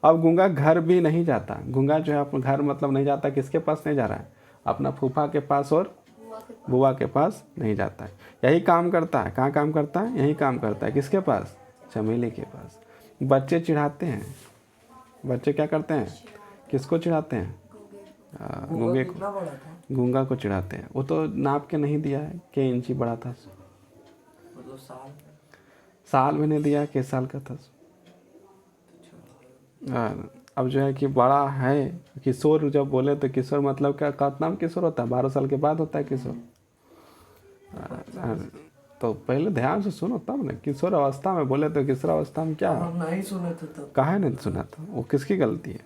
[SPEAKER 1] अब गूंगा घर भी नहीं जाता। गूंगा जो है अपने घर मतलब नहीं जाता, किसके पास नहीं जा रहा है, अपना फूफा के पास और बुआ के पास नहीं जाता है। यही काम करता है, कहाँ काम करता है, यही काम करता है, किसके पास, चमेली के पास। बच्चे चिढ़ाते हैं, बच्चे क्या करते हैं, किसको चिढ़ाते हैं, गूंगे को, गूंगा को चिढ़ाते हैं। वो तो नाप के नहीं दिया है कि इंची बड़ा था,
[SPEAKER 3] मतलब
[SPEAKER 1] साल भी नहीं दिया, किस साल का था। अब जो है कि बड़ा है, किशोर जब बोले तो किशोर मतलब क्या, का नाम किशोर होता है, 12 साल के बाद होता है किशोर। तो पहले ध्यान से सुनो तब ना, किशोर अवस्था में बोले तो किशोर अवस्था में क्या,
[SPEAKER 3] हम नहीं सुने थे तब।
[SPEAKER 1] काहे नहीं सुना था, वो किसकी गलती है।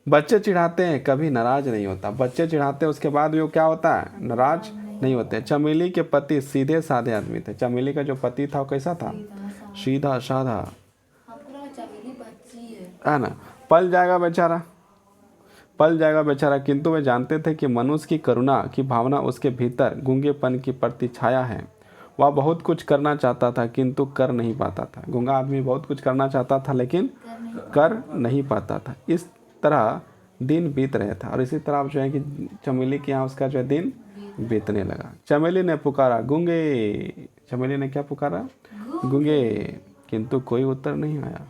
[SPEAKER 1] बच्चे चिढ़ाते हैं कभी नाराज नहीं होता, बच्चे चिढ़ाते हैं उसके बाद वो क्या होता है, नाराज नहीं होते। चमेली के पति सीधे साधे आदमी थे। चमेली का जो पति था वो कैसा था? सीधा साधा,
[SPEAKER 2] हमको लगा चमेली बच्ची
[SPEAKER 1] है ना। पल जाएगा बेचारा, पल जाएगा बेचारा, किंतु वे जानते थे कि मनुष्य की करुणा की भावना उसके भीतर गूंगेपन की प्रति छाया है। वह बहुत कुछ करना चाहता था किंतु कर नहीं पाता था। गूंगा आदमी बहुत कुछ करना चाहता था लेकिन कर नहीं पाता था। इस तरह दिन बीत रहे था और इसी तरह जो है कि चमेली के यहाँ उसका जो है दिन बीतने लगा। चमेली ने पुकारा गूंगे, चमेली ने क्या पुकारा? गूंगे, किंतु कोई उत्तर नहीं आया।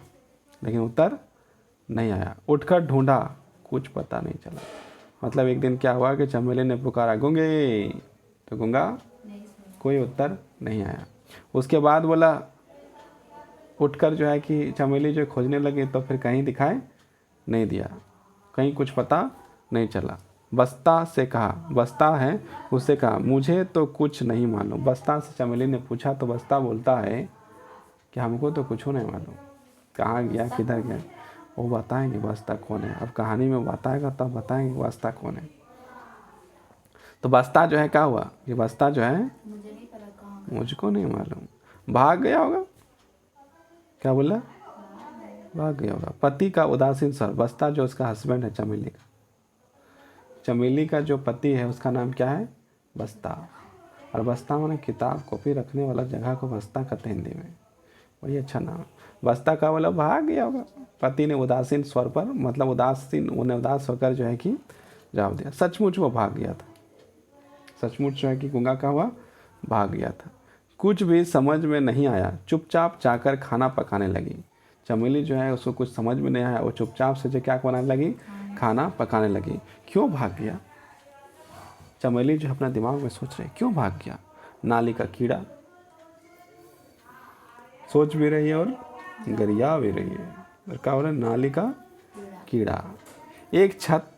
[SPEAKER 1] लेकिन उत्तर नहीं आया। उठकर ढूंढा, कुछ पता नहीं चला। मतलब एक दिन क्या हुआ कि चमेली ने पुकारा गूंगे, तो गूंगा कोई उत्तर नहीं आया। उसके बाद बोला, उठकर जो है कि चमेली जो खोजने लगी तो फिर कहीं दिखाई नहीं दिया, कहीं कुछ पता नहीं चला। बस्ता से कहा, बस्ता है उससे कहा मुझे तो कुछ नहीं मालूम। बस्ता से चमेली ने पूछा तो बस्ता बोलता है कि हमको तो कुछ नहीं मालूम, कहाँ गया किधर गया वो बताएंगे बस्ता कौन है। अब कहानी में बताएगा तब बताएंगे बस्ता कौन है। तो बस्ता जो है क्या हुआ कि बस्ता जो है
[SPEAKER 2] मुझे नहीं पता कहाँ।
[SPEAKER 1] मुझको नहीं मालूम, भाग गया होगा। क्या बोला? भाग गया होगा। पति का उदासीन स्वर। बस्ता जो उसका हस्बैंड है चमेली का, चमेली का जो पति है उसका नाम क्या है? बस्ता। और बस्ता माने किताब कॉपी रखने वाला जगह को बस्ता कहते हैं हिंदी में, वही अच्छा नाम है। बस्ता का बोला भाग गया होगा। पति ने उदासीन स्वर पर, मतलब उन्हें उदास होकर जो है कि जवाब दिया, सचमुच वो भाग गया था। सचमुच जो है कि गूंगा का हुआ भाग गया था। कुछ भी समझ में नहीं आया, चुपचाप जाकर खाना पकाने लगी। चमेली जो है उसको कुछ समझ में नहीं आया, वो चुपचाप से जो क्या बनाने लगी? खाना पकाने लगी। क्यों भाग गया? चमेली जो अपना दिमाग में सोच रही क्यों भाग गया? नाली का कीड़ा, सोच भी रही है और गरिया भी रही है। और क्या हो रहा है? नाली का कीड़ा। एक छत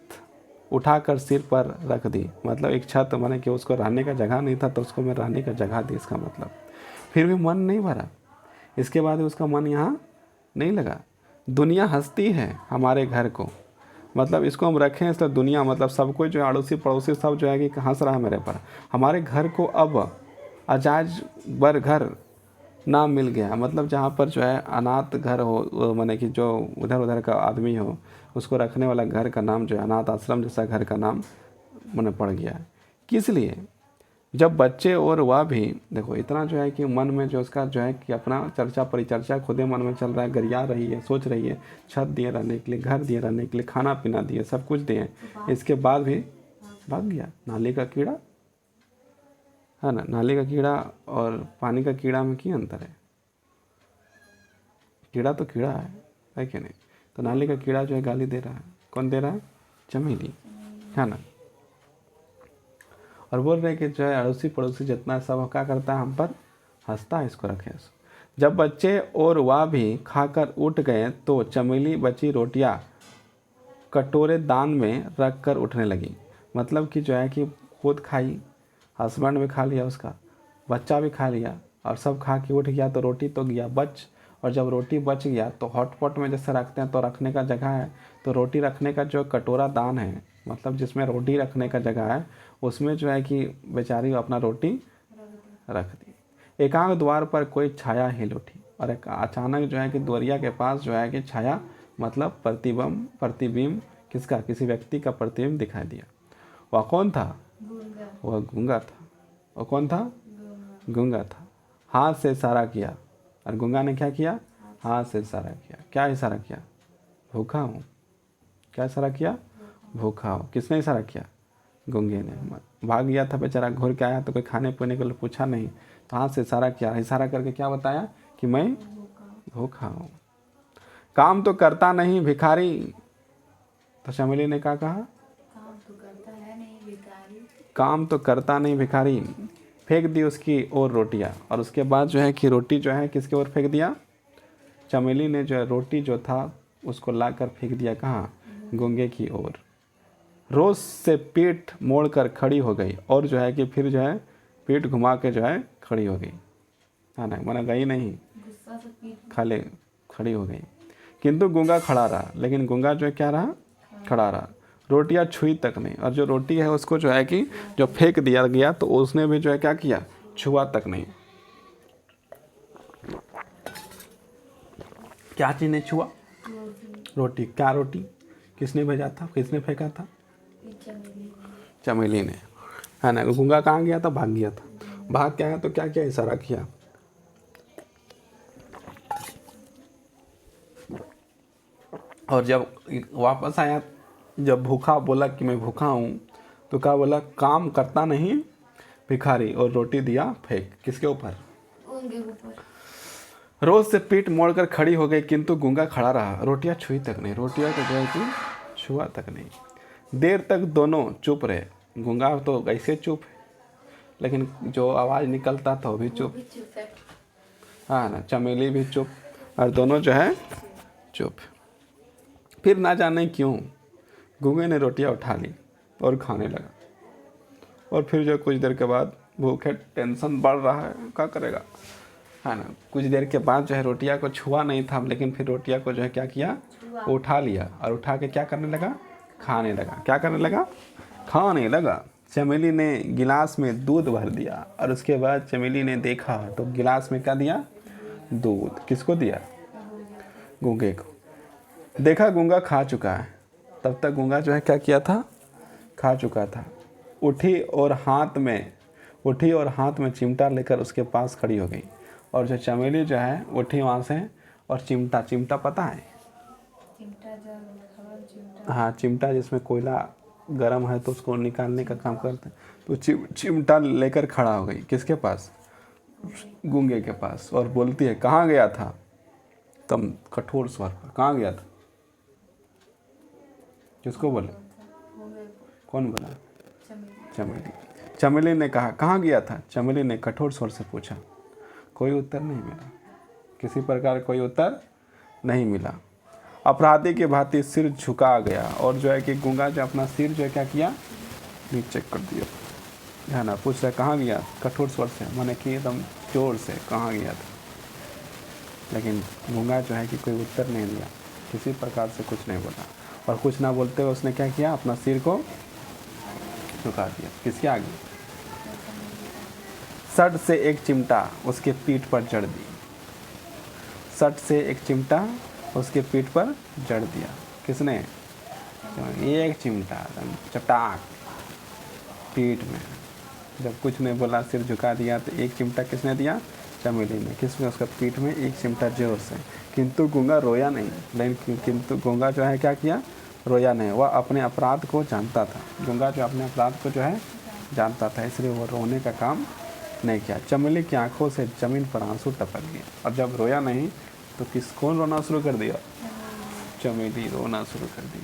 [SPEAKER 1] उठाकर सिर पर रख दी। मतलब एक छत माने कि उसको रहने का जगह नहीं था तो उसको मैं रहने का जगह दी, इसका मतलब। फिर भी मन नहीं भरा। इसके बाद उसका मन यहाँ नहीं लगा। दुनिया हंसती है हमारे घर को, मतलब इसको हम रखें इसलिए दुनिया, मतलब सबको जो है अड़ोसी पड़ोसी सब जो है कि हंस रहा है मेरे पर। हमारे घर को अब अजाज बर घर नाम मिल गया। मतलब जहाँ पर जो है अनाथ घर हो, माने कि जो उधर उधर का आदमी हो उसको रखने वाला घर का नाम जो है अनाथ आश्रम जैसा घर का नाम मैंने पड़ गया है। किस लिए? जब बच्चे और वह भी, देखो इतना जो है कि मन में जो उसका जो है कि अपना चर्चा परिचर्चा खुदे मन में चल रहा है, गरिया रही है, सोच रही है। छत दिए रहने के लिए, घर दिए रहने के लिए, खाना पीना दिए, सब कुछ दिए, इसके बाद भी भाग गया। नाली का कीड़ा है ना, नाली का कीड़ा और पानी का कीड़ा में क्या अंतर है? कीड़ा तो कीड़ा है कि नहीं? तो नाली का कीड़ा जो है गाली दे रहा है। कौन दे रहा है? चमेली, है ना। और बोल रहे कि जो है अड़ोसी पड़ोसी जितना सब क्या करता है हम पर हंसता है, इसको रखे। जब बच्चे और वह भी खाकर उठ गए तो चमेली बची रोटियां कटोरे दान में रख कर उठने लगी। मतलब कि जो है कि खुद खाई, हस्बैंड भी खा लिया, उसका बच्चा भी खा लिया और सब खा के उठ गया तो रोटी तो गया बच। और जब रोटी बच गया तो हॉटपॉट में जैसे रखते हैं तो रखने का जगह है, तो रोटी रखने का जो कटोरा दान है, मतलब जिसमें रोटी रखने का जगह है, उसमें जो है कि बेचारी अपना रोटी रख दी। एकांत द्वार पर कोई छाया हिल उठी और एक अचानक जो है कि द्वारिया के पास जो है कि छाया, मतलब प्रतिबिंब किसका? किसी व्यक्ति का प्रतिबिंब दिखाई दिया। वह कौन था? वह गूंगा था। वह कौन था? गूंगा था। हाथ से इशारा किया और गूंगा ने क्या किया? हाथ से इशारा किया। क्या इशारा किया? भूखा हूँ। क्या इशारा किया? भूखा हूँ। किसने इशारा किया? गूंगे ने। भाग गया था बेचारा, घूर के आया तो कोई खाने पीने के लिए पूछा नहीं, तो हाथ से इशारा किया। इशारा करके क्या बताया कि मैं भूखा हूँ। काम तो करता नहीं भिखारी। तो चमेली ने क्या कहा?
[SPEAKER 2] काम तो करता है नहीं भिखारी।
[SPEAKER 1] काम तो करता नहीं भिखारी। फेंक दी उसकी और रोटियां। और उसके बाद जो है कि रोटी जो है किसके ओर फेंक दिया? चमेली ने जो है रोटी जो था उसको लाकर फेंक दिया कहाँ? गूंगे की ओर। रोज से पीठ मोड़ कर खड़ी हो गई और जो है कि फिर जो है पीठ घुमा के जो है खड़ी हो गई, है ना, माना गई नहीं,
[SPEAKER 2] गुस्सा से पीठ
[SPEAKER 1] खड़ी हो गई। किंतु गूंगा खड़ा रहा। लेकिन गूंगा जो है क्या रहा? खड़ा रहा। रोटियां छुई तक नहीं। और जो रोटी है उसको जो है कि जो फेंक दिया गया तो उसने भी जो है क्या किया, छुआ तक नहीं। क्या चीज़ ने छुआ? रोटी। क्या रोटी? किसने भेजा था, किसने फेंका था? चमेली ने, है ना। गूंगा कहाँ गया था? भाग गया था। भाग क्या है तो क्या क्या इशारा किया? और जब वापस आया, जब भूखा बोला कि मैं भूखा हूँ, तो क्या बोला? काम करता नहीं भिखारी, और रोटी दिया फेंक। किसके ऊपर?
[SPEAKER 2] उनके ऊपर।
[SPEAKER 1] रोज से पीठ मोड़कर खड़ी हो गई, किंतु गूंगा खड़ा रहा। रोटियां छुई तक नहीं, रोटियां को जो है कि छुआ तक नहीं। देर तक दोनों चुप रहे। गूंगा तो ऐसे चुप है, लेकिन जो आवाज़ निकलता था वो भी चुप।
[SPEAKER 2] भी चुप है।
[SPEAKER 1] हाँ ना, चमेली भी चुप, और दोनों जो है चुप। फिर ना जाने क्यों गूंगे ने रोटियां उठा ली और खाने लगा। और फिर जो कुछ देर के बाद भूखे, टेंशन बढ़ रहा है, क्या करेगा, है ना। कुछ देर के बाद जो है रोटियां को छुआ नहीं था, लेकिन फिर रोटियां को जो है क्या किया, उठा लिया, और उठा के क्या करने लगा? खाने लगा। क्या करने लगा? खाने लगा। चमेली ने गिलास में दूध भर दिया, और उसके बाद चमेली ने देखा तो गिलास में क्या दिया? दूध। किसको दिया? गूंगे को। देखा गूंगा खा चुका है। तब तक गूंगा जो है क्या किया था? खा चुका था। उठी और हाथ में चिमटा लेकर उसके पास खड़ी हो गई। और जो चमेली जो है उठी वहाँ से, और चिमटा पता है? हाँ, चिमटा जिसमें कोयला गरम है तो उसको निकालने का काम करते हैं। तो चिमटा लेकर खड़ा हो गई। किसके पास? गूंगे के पास। और बोलती है, कहाँ गया था? तम कठोर स्वर पर, कहाँ गया था? किसको बोले? कौन बोला? चमेली। चमेली ने कहा, कहाँ गया था? चमेली ने कठोर स्वर से पूछा। कोई उत्तर नहीं मिला। किसी प्रकार कोई उत्तर नहीं मिला। अपराधी के भांति सिर झुका गया, और जो है कि गूंगा जो अपना सिर जो है क्या किया? नीचे कर दिया, है ना। पूछ रहा कहाँ गया? कठोर स्वर से, माने कि एकदम जोर से, कहाँ गया था? लेकिन गूंगा जो है कि कोई उत्तर नहीं दिया, किसी प्रकार से कुछ नहीं बोला। और कुछ ना बोलते हुए उसने क्या किया? अपना सिर को झुका दिया। किसके आगे? सट से एक चिमटा उसके पीठ पर जड़ दी। सट से एक चिमटा उसके पीठ पर जड़ दिया। किसने? एक चिमटा चटाक पीठ में। जब कुछ नहीं बोला, सिर झुका दिया, तो एक चिमटा किसने दिया? चमेली ने। किसमें? उसका पीठ में एक चिमटा जोर से। किंतु गूंगा रोया नहीं। लेकिन किंतु गूंगा जो है क्या किया? रोया नहीं। वह अपने अपराध को जानता था। गूंगा जो अपने अपराध को जो है जानता था, इसलिए वो रोने का काम नहीं किया। चमेली की आंखों से जमीन पर आंसू टपक गए, और जब रोया नहीं तो कौन रोना शुरू कर दिया? चमेली रोना शुरू कर दी,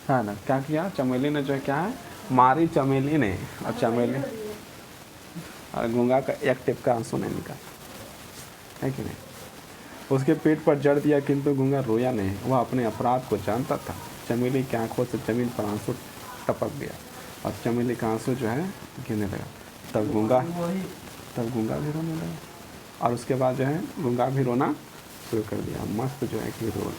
[SPEAKER 1] है ना। क्या किया? चमेली ने जो है क्या है? मारी चमेली ने, और चमेली और गूंगा का एक टिप का आंसू नहीं निकाला, है कि नहीं। उसके पेट पर जड़ दिया, किंतु गूंगा रोया नहीं। वह अपने अपराध को जानता था। चमेली की आंखों से जमीन पर आंसू टपक गया, और चमेली का आंसू जो है गिरने लगा। तब गूंगा भी रोने लगा, और उसके बाद जो है गूंगा भी रोना शुरू कर दिया। मस्त जो है कि रो।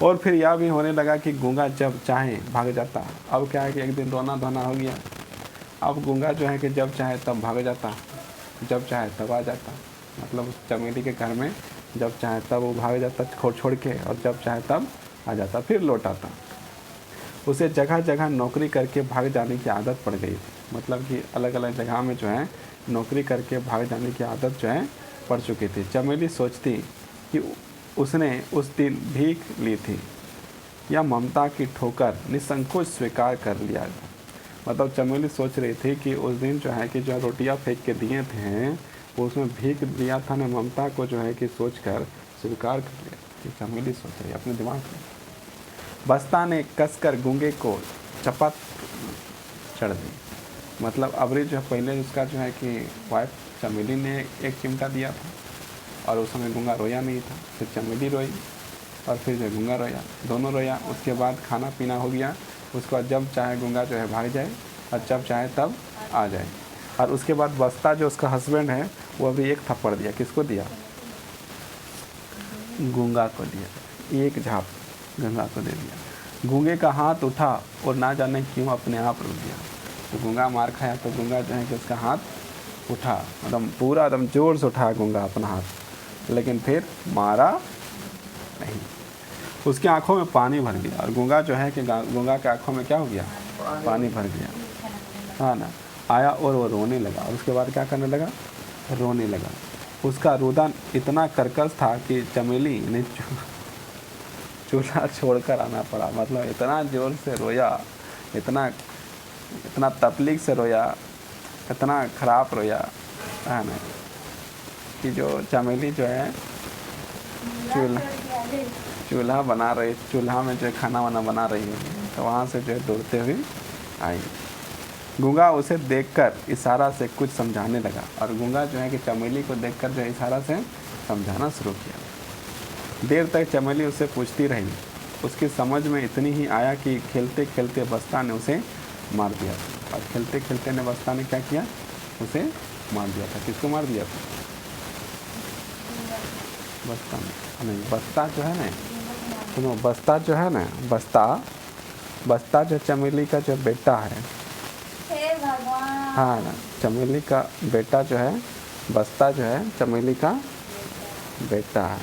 [SPEAKER 1] और फिर यह भी होने लगा कि गूंगा जब चाहे भाग जाता। अब क्या है कि एक दिन रोना धोना हो गया। अब गूंगा जो है कि जब चाहे तब भाग जाता, जब चाहे तब आ जाता। मतलब उस चमेली के घर में जब चाहे तब वो भाग जाता छोड़ के, और जब चाहे तब आ जाता, फिर लौट आता। उसे जगह जगह नौकरी करके भाग जाने की आदत पड़ गई थी। मतलब कि अलग अलग जगह में जो है नौकरी करके भाग जाने की आदत जो है पड़ चुकी थी। चमेली सोचती कि उसने उस दिन भीख ली थी, या ममता की ठोकर निसंकोच स्वीकार कर लिया। मतलब चमेली सोच रही थी कि उस दिन जो है कि जो रोटियां फेंक के दिए थे, वो उसमें भीख दिया था ना, ममता को जो है कि सोच कर स्वीकार कर लिया। कि चमेली सोच रही अपने दिमाग में। बस्ता ने कसकर गूंगे को चपत चढ़ दी। मतलब अबरी जो पहले उसका जो है कि वाइफ चमेली ने एक चिमटा दिया था, और उस समय गूंगा रोया नहीं था। फिर चमेली रोई, और फिर जो गूंगा रोया, दोनों रोया। उसके बाद खाना पीना हो गया। उसके बाद जब चाहे गूंगा जो है भाग जाए, और जब चाहे तब आ जाए। और उसके बाद बस्ता जो उसका हस्बैंड है, वो अभी एक थप्पड़ दिया। किसको दिया? गूंगा को दिया। एक झाप गंगा को दे दिया। गूंगे का हाथ उठा और ना जाने क्यों अपने आप रुक गया। तो गूंगा मार खाया तो गूंगा जो है कि उसका हाथ उठा, एकदम पूरा एकदम जोर से उठाया गूंगा अपना हाथ, लेकिन फिर मारा नहीं। उसकी आंखों में पानी भर गया और गूंगा जो है कि गूंगा के आंखों में क्या हो गया, पानी भर गया, हाँ ना। आया और वो रोने लगा और उसके बाद क्या करने लगा, रोने लगा। उसका रुदन इतना कर्कश था कि चमेली ने चूल्हा छोड़कर आना पड़ा। मतलब इतना ज़ोर से रोया, इतना तकलीफ से रोया, इतना ख़राब रोया, है ना, कि जो चमेली जो है चूल्हा बना रही, चूल्हा में जो है खाना वाना बना रही है, तो वहाँ से जो है दौड़ते हुए आई। गूंगा उसे देखकर इशारा से कुछ समझाने लगा और गूंगा जो है कि चमेली को देखकर जो है इशारा से समझाना शुरू किया। देर तक चमेली उससे पूछती रही। उसकी समझ में इतनी ही आया कि खेलते खेलते बस्ता ने उसे मार दिया था। और खेलते खेलते ने बस्ता ने क्या किया, उसे मार दिया था। किसको मार दिया था, बस्ता ने नहीं, बस्ता जो है ना, सुनो, बस्ता जो है ना, बस्ता जो चमेली का जो बेटा है, हाँ ना, चमेली का बेटा जो है, बस्ता जो है चमेली का बेटा है।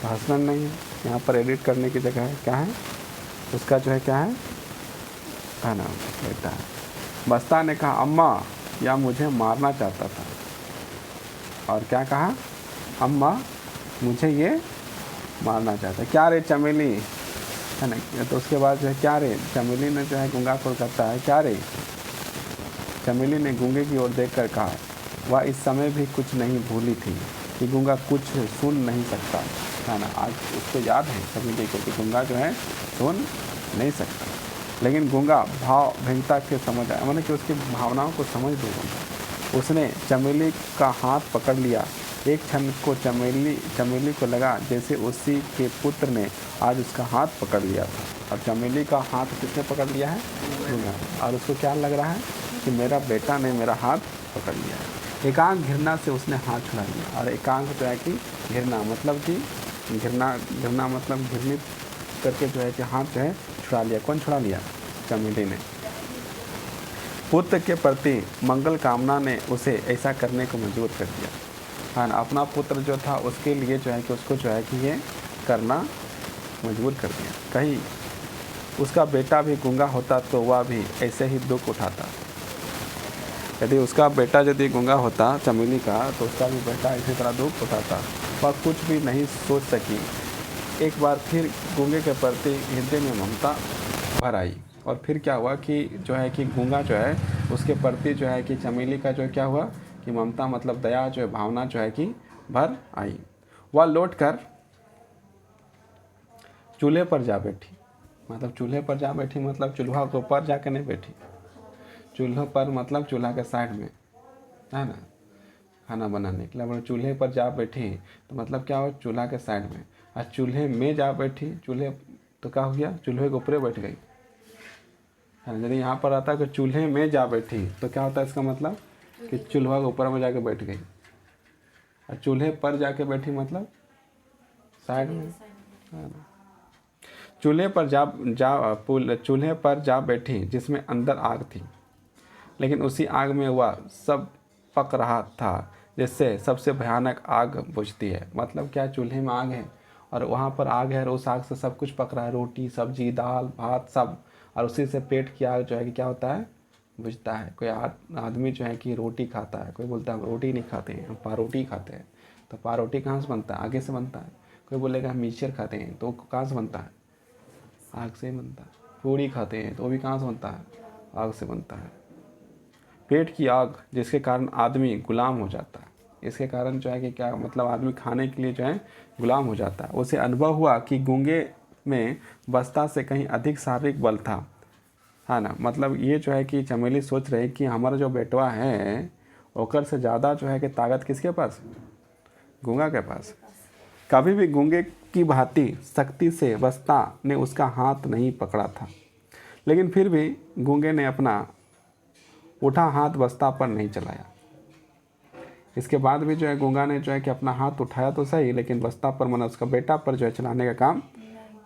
[SPEAKER 1] हस्बैंड नहीं है, यहाँ पर एडिट करने की जगह है, क्या है उसका जो है, क्या है ना, बेटा है। बस्ता ने कहा अम्मा या मुझे मारना चाहता था। और क्या कहा, अम्मा मुझे ये मारना चाहता है। क्या रे चमेली, है ना। तो उसके बाद जो है क्या रे, चमेली ने जो है गूंगा को कहता है क्या रे। चमेली ने गूंगे की ओर देखकर कहा। वह इस समय भी कुछ नहीं भूली थी कि गूंगा कुछ सुन नहीं सकता, है ना। आज उसको याद है चमेली को कि गूंगा जो है सुन नहीं सकता, लेकिन गूंगा भाव भिन्नता के समझ आया, मतलब कि उसकी भावनाओं को समझ दे। उसने चमेली का हाथ पकड़ लिया। एक क्षण को चमेली को लगा जैसे उसी के पुत्र ने आज उसका हाथ पकड़ लिया था। और चमेली का हाथ किसने पकड़ लिया है, गूंगा। और उसको क्या लग रहा है कि मेरा बेटा ने मेरा हाथ पकड़ लिया है। एकांक घृणा से उसने हाथ छुड़ा लिया। और एकांक जो है कि घृणा मतलब कि घृणा मतलब घृणित करके जो है कि हाथ जो है छुड़ा लिया। कौन छुड़ा लिया, चमेली ने। पुत्र के प्रति मंगल कामना ने उसे ऐसा करने को मजबूर कर दिया, हाँ ना। अपना पुत्र जो था उसके लिए जो है कि उसको जो है कि ये करना मजबूर कर दिया। कहीं उसका बेटा भी गूंगा होता तो वह भी ऐसे ही दुख उठाता। यदि उसका बेटा यदि गूंगा होता चमेली का, तो उसका भी बेटा इसी तरह दुख उठाता। वह कुछ भी नहीं सोच सकी। एक बार फिर गूंगे के प्रति हृदय में ममता भर आई। और फिर क्या हुआ कि जो है कि गूंगा जो है उसके प्रति जो है कि चमेली का जो क्या हुआ कि ममता मतलब दया जो है, भावना जो है कि भर आई। वह लौटकर चूल्हे पर जा बैठी। मतलब चूल्हे पर जा बैठी मतलब चूल्हा के ऊपर जाकर नहीं बैठी, चूल्हे पर मतलब चूल्हा के साइड में, है ना, खाना बनाने के लिए। अगर चूल्हे पर जा बैठी तो मतलब क्या हुआ, चूल्हा के साइड में। और चूल्हे में जा बैठी, चूल्हे तो क्या हो गया, चूल्हे के ऊपर बैठ गई, है ना। यदि यहाँ पर आता है कि चूल्हे में जा बैठी तो क्या होता है, इसका मतलब कि चूल्हा के ऊपर में जाके बैठ गई। और चूल्हे पर जाके बैठी मतलब साइड में, है ना। चूल्हे पर जा बैठी जिसमें अंदर आग थी, लेकिन उसी आग में वह सब पक रहा था जिससे सबसे भयानक आग बुझती है। मतलब क्या, चूल्हे में आग है और वहाँ पर आग है और उस आग से सब कुछ पक रहा है, रोटी सब्जी दाल भात सब। और उसी से पेट की आग जो है कि क्या होता है, बुझता है। कोई आदमी जो है कि रोटी खाता है, कोई बोलता है हम रोटी नहीं खाते हैं, हम पारोटी खाते हैं। तो पारोटी कहाँ से बनता है, आगे से बनता है। कोई बोलेगा हम मिक्सचर खाते हैं, तो कहाँ से बनता है, आग से बनता है। पूड़ी खाते हैं तो वो भी कहाँ से बनता है, आग से बनता है। पेट की आग जिसके कारण आदमी गुलाम हो जाता है। इसके कारण जो है कि क्या मतलब आदमी खाने के लिए जो है गुलाम हो जाता है। उसे अनुभव हुआ कि गूंगे में बस्ता से कहीं अधिक शारीरिक बल था, है ना। मतलब ये जो है कि चमेली सोच रही कि हमारा जो बेटवा है ओकर से ज़्यादा जो है कि ताकत किसके पास, गूंगा के पास। कभी भी गूंगे की भांति शक्ति से बस्ता ने उसका हाथ नहीं पकड़ा था, लेकिन फिर भी गूंगे ने अपना उठा हाथ बस्ता पर नहीं चलाया। इसके बाद भी जो है गूंगा ने जो है कि अपना हाथ उठाया तो सही, लेकिन बस्ता पर मतलब उसका बेटा पर जो है चलाने का काम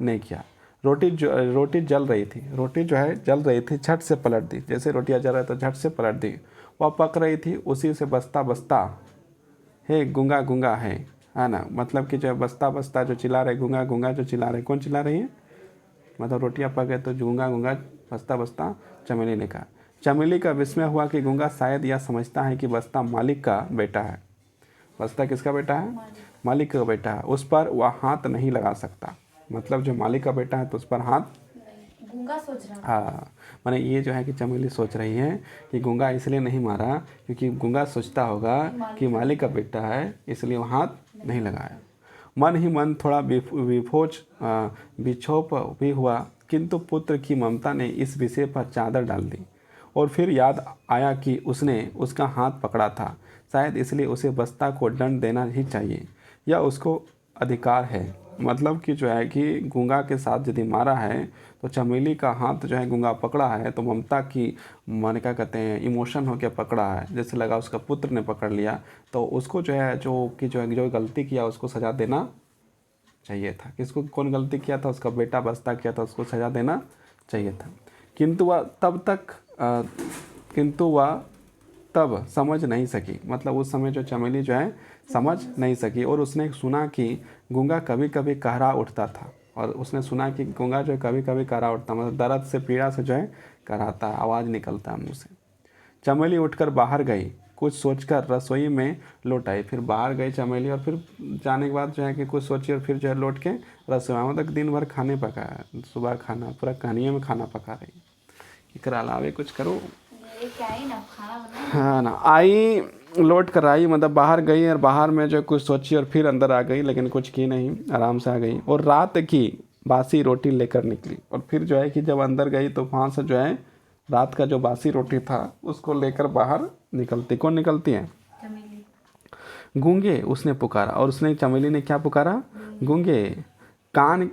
[SPEAKER 1] नहीं किया। रोटी जल रही थी, रोटी जो है जल रही थी, झट से पलट दी। जैसे रोटियां जल रहा तो झट से पलट दी। वह पक रही थी, उसी से बस्ता बस्ता हे गूंगा गूंगा है ना। मतलब कि जो है बस्ता बस्ता जो चिल्ला रहे, गूंगा गूंगा जो चिल्ला रहे, कौन चिल्ला रही है? मतलब रोटियां पक गए तो गूंगा गूंगा बस्ता बस्ता चमेली ने कहा। चमेली का विस्मय हुआ कि गूंगा शायद यह समझता है कि बस्ता मालिक का बेटा है। बस्ता किसका बेटा है? मालिक का बेटा है। उस पर वह हाथ नहीं लगा सकता। मतलब जो मालिक का बेटा है तो उस पर हाथ
[SPEAKER 2] नहीं, गूंगा सोच रहा
[SPEAKER 1] हाँ, माने ये जो है कि चमेली सोच रही है कि गूंगा इसलिए नहीं मारा क्योंकि गूंगा सोचता होगा कि मालिक का बेटा है, इसलिए वो हाथ नहीं लगाया। मन ही मन थोड़ा बिछोप भी हुआ, किंतु पुत्र की ममता ने इस विषय पर चादर डाल दी। और फिर याद आया कि उसने उसका हाथ पकड़ा था, शायद इसलिए उसे बस्ता को दंड देना ही चाहिए, या उसको अधिकार है। मतलब कि जो है कि गूंगा के साथ यदि मारा है तो चमेली का हाथ जो है गूंगा पकड़ा है तो ममता की मन क्या कहते हैं इमोशन हो के पकड़ा है, जैसे लगा उसका पुत्र ने पकड़ लिया, तो उसको जो है जो गलती किया उसको सज़ा देना चाहिए था। किसको कौन गलती किया था? उसका बेटा बस्ता किया था, उसको सज़ा देना चाहिए था। किंतु वह तब समझ नहीं सकी। मतलब उस समय जो चमेली जो है समझ नहीं सकी। और उसने सुना कि गूंगा कभी कभी कहरा उठता था, और उसने सुना कि गूंगा जो है कभी कभी कहरा उठता, मतलब दर्द से पीड़ा से जो है कहराता है, आवाज़ निकलता है मुँह से। चमेली उठकर बाहर गई, कुछ सोचकर रसोई में लौट आई। फिर बाहर गई चमेली और फिर जाने के बाद जो है कि कुछ सोची और फिर जो है लौट के रसोई में, मतलब दिन भर खाने पकाया, सुबह खाना पूरा कहानियों में खाना पका रही। इकरा अलावे कुछ करो
[SPEAKER 2] ये क्या ही ना खाना बना।
[SPEAKER 1] हाँ ना। आई लौट कर आई, मतलब बाहर गई और बाहर में जो कुछ सोची और फिर अंदर आ गई, लेकिन कुछ की नहीं, आराम से आ गई। और रात की बासी रोटी लेकर निकली। और फिर जो है कि जब अंदर गई तो वहाँ से जो है रात का जो बासी रोटी था उसको लेकर बाहर निकलती। कौन निकलती है?
[SPEAKER 2] चमेली।
[SPEAKER 1] गूंगे, उसने पुकारा। और उसने चमेली ने क्या पुकारा? गूंगे। कान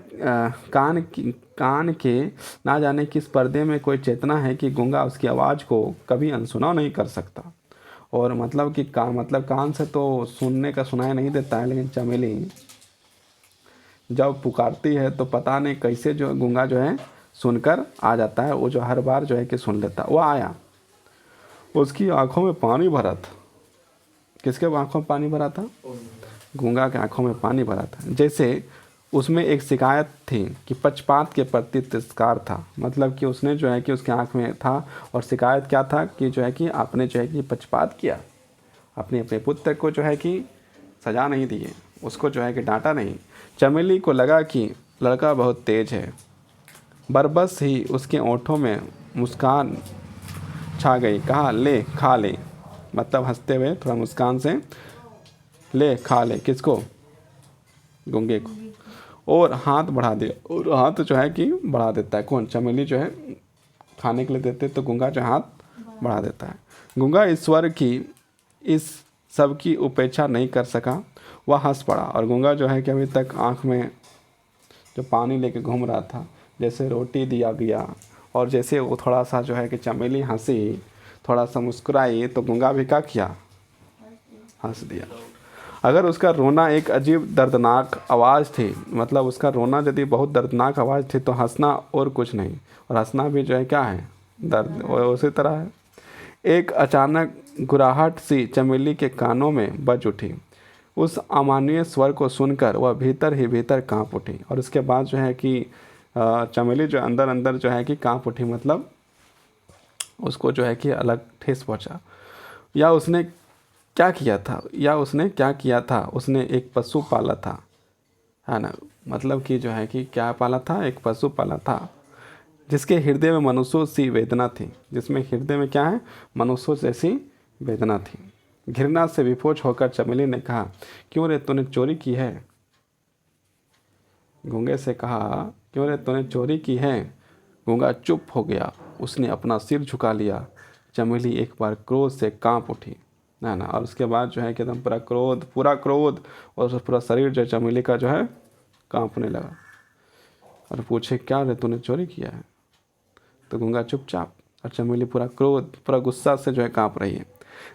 [SPEAKER 1] के ना जाने किस पर्दे में कोई चेतना है कि गूंगा उसकी आवाज़ को कभी अनसुना नहीं कर सकता। और मतलब कि कान से तो सुनने का सुनाई नहीं देता है, लेकिन चमेली जब पुकारती है तो पता नहीं कैसे जो गूंगा जो है सुनकर आ जाता है। वो जो हर बार जो है कि सुन लेता। वो आया, उसकी आंखों में पानी भरा था। किसके आंखों में पानी भरा था? गूंगा के आंखों में पानी भरा था। जैसे उसमें एक शिकायत थी कि पक्षपात के प्रति तिरस्कार था। मतलब कि उसने जो है कि उसके आंख में था, और शिकायत क्या था कि जो है कि आपने जो है कि पक्षपात किया, अपने पुत्र को जो है कि सजा नहीं दी, उसको जो है कि डांटा नहीं। चमेली को लगा कि लड़का बहुत तेज है। बरबस ही उसके ओंठों में मुस्कान छा गई। कहा, ले खा ले। मतलब हंसते हुए थोड़ा मुस्कान से, ले खा ले। किसको? गूंगे को। और हाथ बढ़ा दिया, और हाथ जो है कि बढ़ा देता है। कौन? चमेली जो है खाने के लिए देते तो गूंगा जो हाथ बढ़ा देता है। गूंगा ईश्वर की इस सब की उपेक्षा नहीं कर सका, वह हंस पड़ा। और गूंगा जो है कि अभी तक आँख में जो पानी लेके घूम रहा था, जैसे रोटी दिया गया और जैसे वो थोड़ा सा जो है कि चमेली हंसी, थोड़ा सा मुस्कुराई, तो गूंगा भी क्या किया? हंस दिया। अगर उसका रोना एक अजीब दर्दनाक आवाज़ थी, मतलब उसका रोना यदि बहुत दर्दनाक आवाज़ थी, तो हंसना और कुछ नहीं। और हंसना भी जो है क्या है? दर्द। और उसी तरह है। एक अचानक गुराहट सी चमेली के कानों में बज उठी। उस अमानवीय स्वर को सुनकर वह भीतर ही भीतर कांप उठी। और उसके बाद जो है कि चमेली जो अंदर अंदर जो है कि कांप उठी, मतलब उसको जो है कि अलग ठेस पहुंचा। या उसने क्या किया था? उसने एक पशु पाला था, है ना। मतलब कि जो है कि क्या पाला था? एक पशु पाला था, जिसके हृदय में मनुष्यों सी वेदना थी। जिसमें हृदय में क्या है? मनुष्यों जैसी वेदना थी। घृणा से विफोच होकर चमेली ने कहा, क्यों रे तूने चोरी की है? गूंगे से कहा, क्यों रे तूने चोरी की है? गूंगा चुप हो गया, उसने अपना सिर झुका लिया। चमेली एक बार क्रोध से कांप उठी, ना। और उसके बाद जो है कि एकदम पूरा क्रोध और पूरा शरीर जो चमेली का जो है कांपने लगा। और पूछे, क्या रे तूने चोरी किया है? तो गूंगा चुपचाप, और चमेली पूरा क्रोध पूरा गुस्सा से जो है कांप रही है।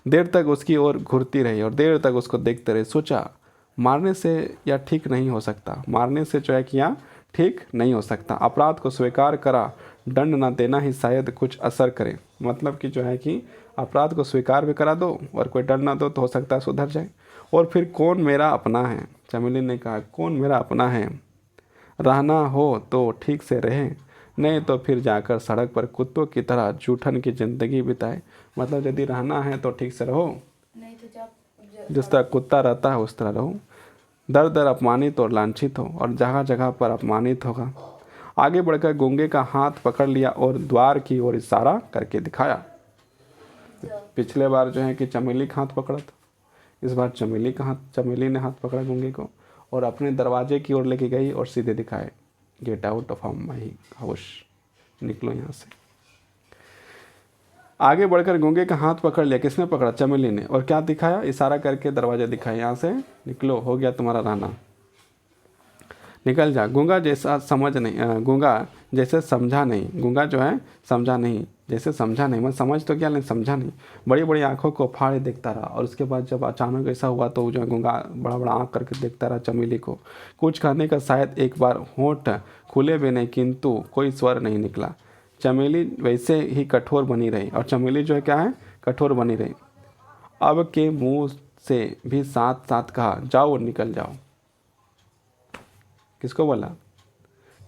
[SPEAKER 1] देर तक उसकी ओर घूरती रही और देर तक उसको देखते रहे। सोचा मारने से या ठीक नहीं हो सकता, मारने से जो है कि यहाँ ठीक नहीं हो सकता। अपराध को स्वीकार करा, दंड न देना ही शायद कुछ असर करे। मतलब कि जो है कि अपराध को स्वीकार भी करा दो और कोई दंड ना दो तो हो सकता है सुधर जाए। और फिर कौन मेरा अपना है, चमेली ने कहा कौन मेरा अपना है। रहना हो तो ठीक से रहे, नहीं तो फिर जाकर सड़क पर कुत्तों की तरह जूठन की ज़िंदगी बिताए। मतलब यदि रहना है तो ठीक से रहो,
[SPEAKER 2] नहीं तो जब
[SPEAKER 1] जिस तरह कुत्ता रहता है उस तरह रहो। दर दर अपमानित और लांछित हो और जगह जगह पर अपमानित होगा। आगे बढ़कर गूंगे का हाथ पकड़ लिया और द्वार की ओर इशारा करके दिखाया। पिछले बार जो है कि चमेली का हाथ पकड़ा था, इस बार चमेली ने हाथ पकड़ा गूंगे को और अपने दरवाजे की ओर लेके गई और सीधे दिखाए, get out of my house, निकलो यहाँ से। आगे बढ़कर गूंगे का हाथ पकड़ लिया। किसने पकड़ा? चमेली ने। और क्या दिखाया? इशारा करके दरवाजा दिखाया, यहाँ से निकलो, हो गया तुम्हारा रहना, निकल जा। गूंगा जैसा समझ नहीं, गूंगा जैसे समझा नहीं, गूंगा जो है समझा नहीं, जैसे समझा नहीं, मैं समझ तो क्या लेकिन समझा नहीं। बड़ी बड़ी आंखों को फाड़े देखता रहा और उसके बाद जब अचानक ऐसा हुआ तो जो है गूंगा बड़ा बड़ा आंख करके देखता रहा चमेली को। कुछ कहने का शायद एक बार होंठ खुले भी नहीं, किंतु कोई स्वर नहीं निकला। चमेली वैसे ही कठोर बनी रही और चमेली जो है क्या है, कठोर बनी रही। अब के मुंह से भी साथ साथ कहा, जाओ और निकल जाओ। किसको बोला?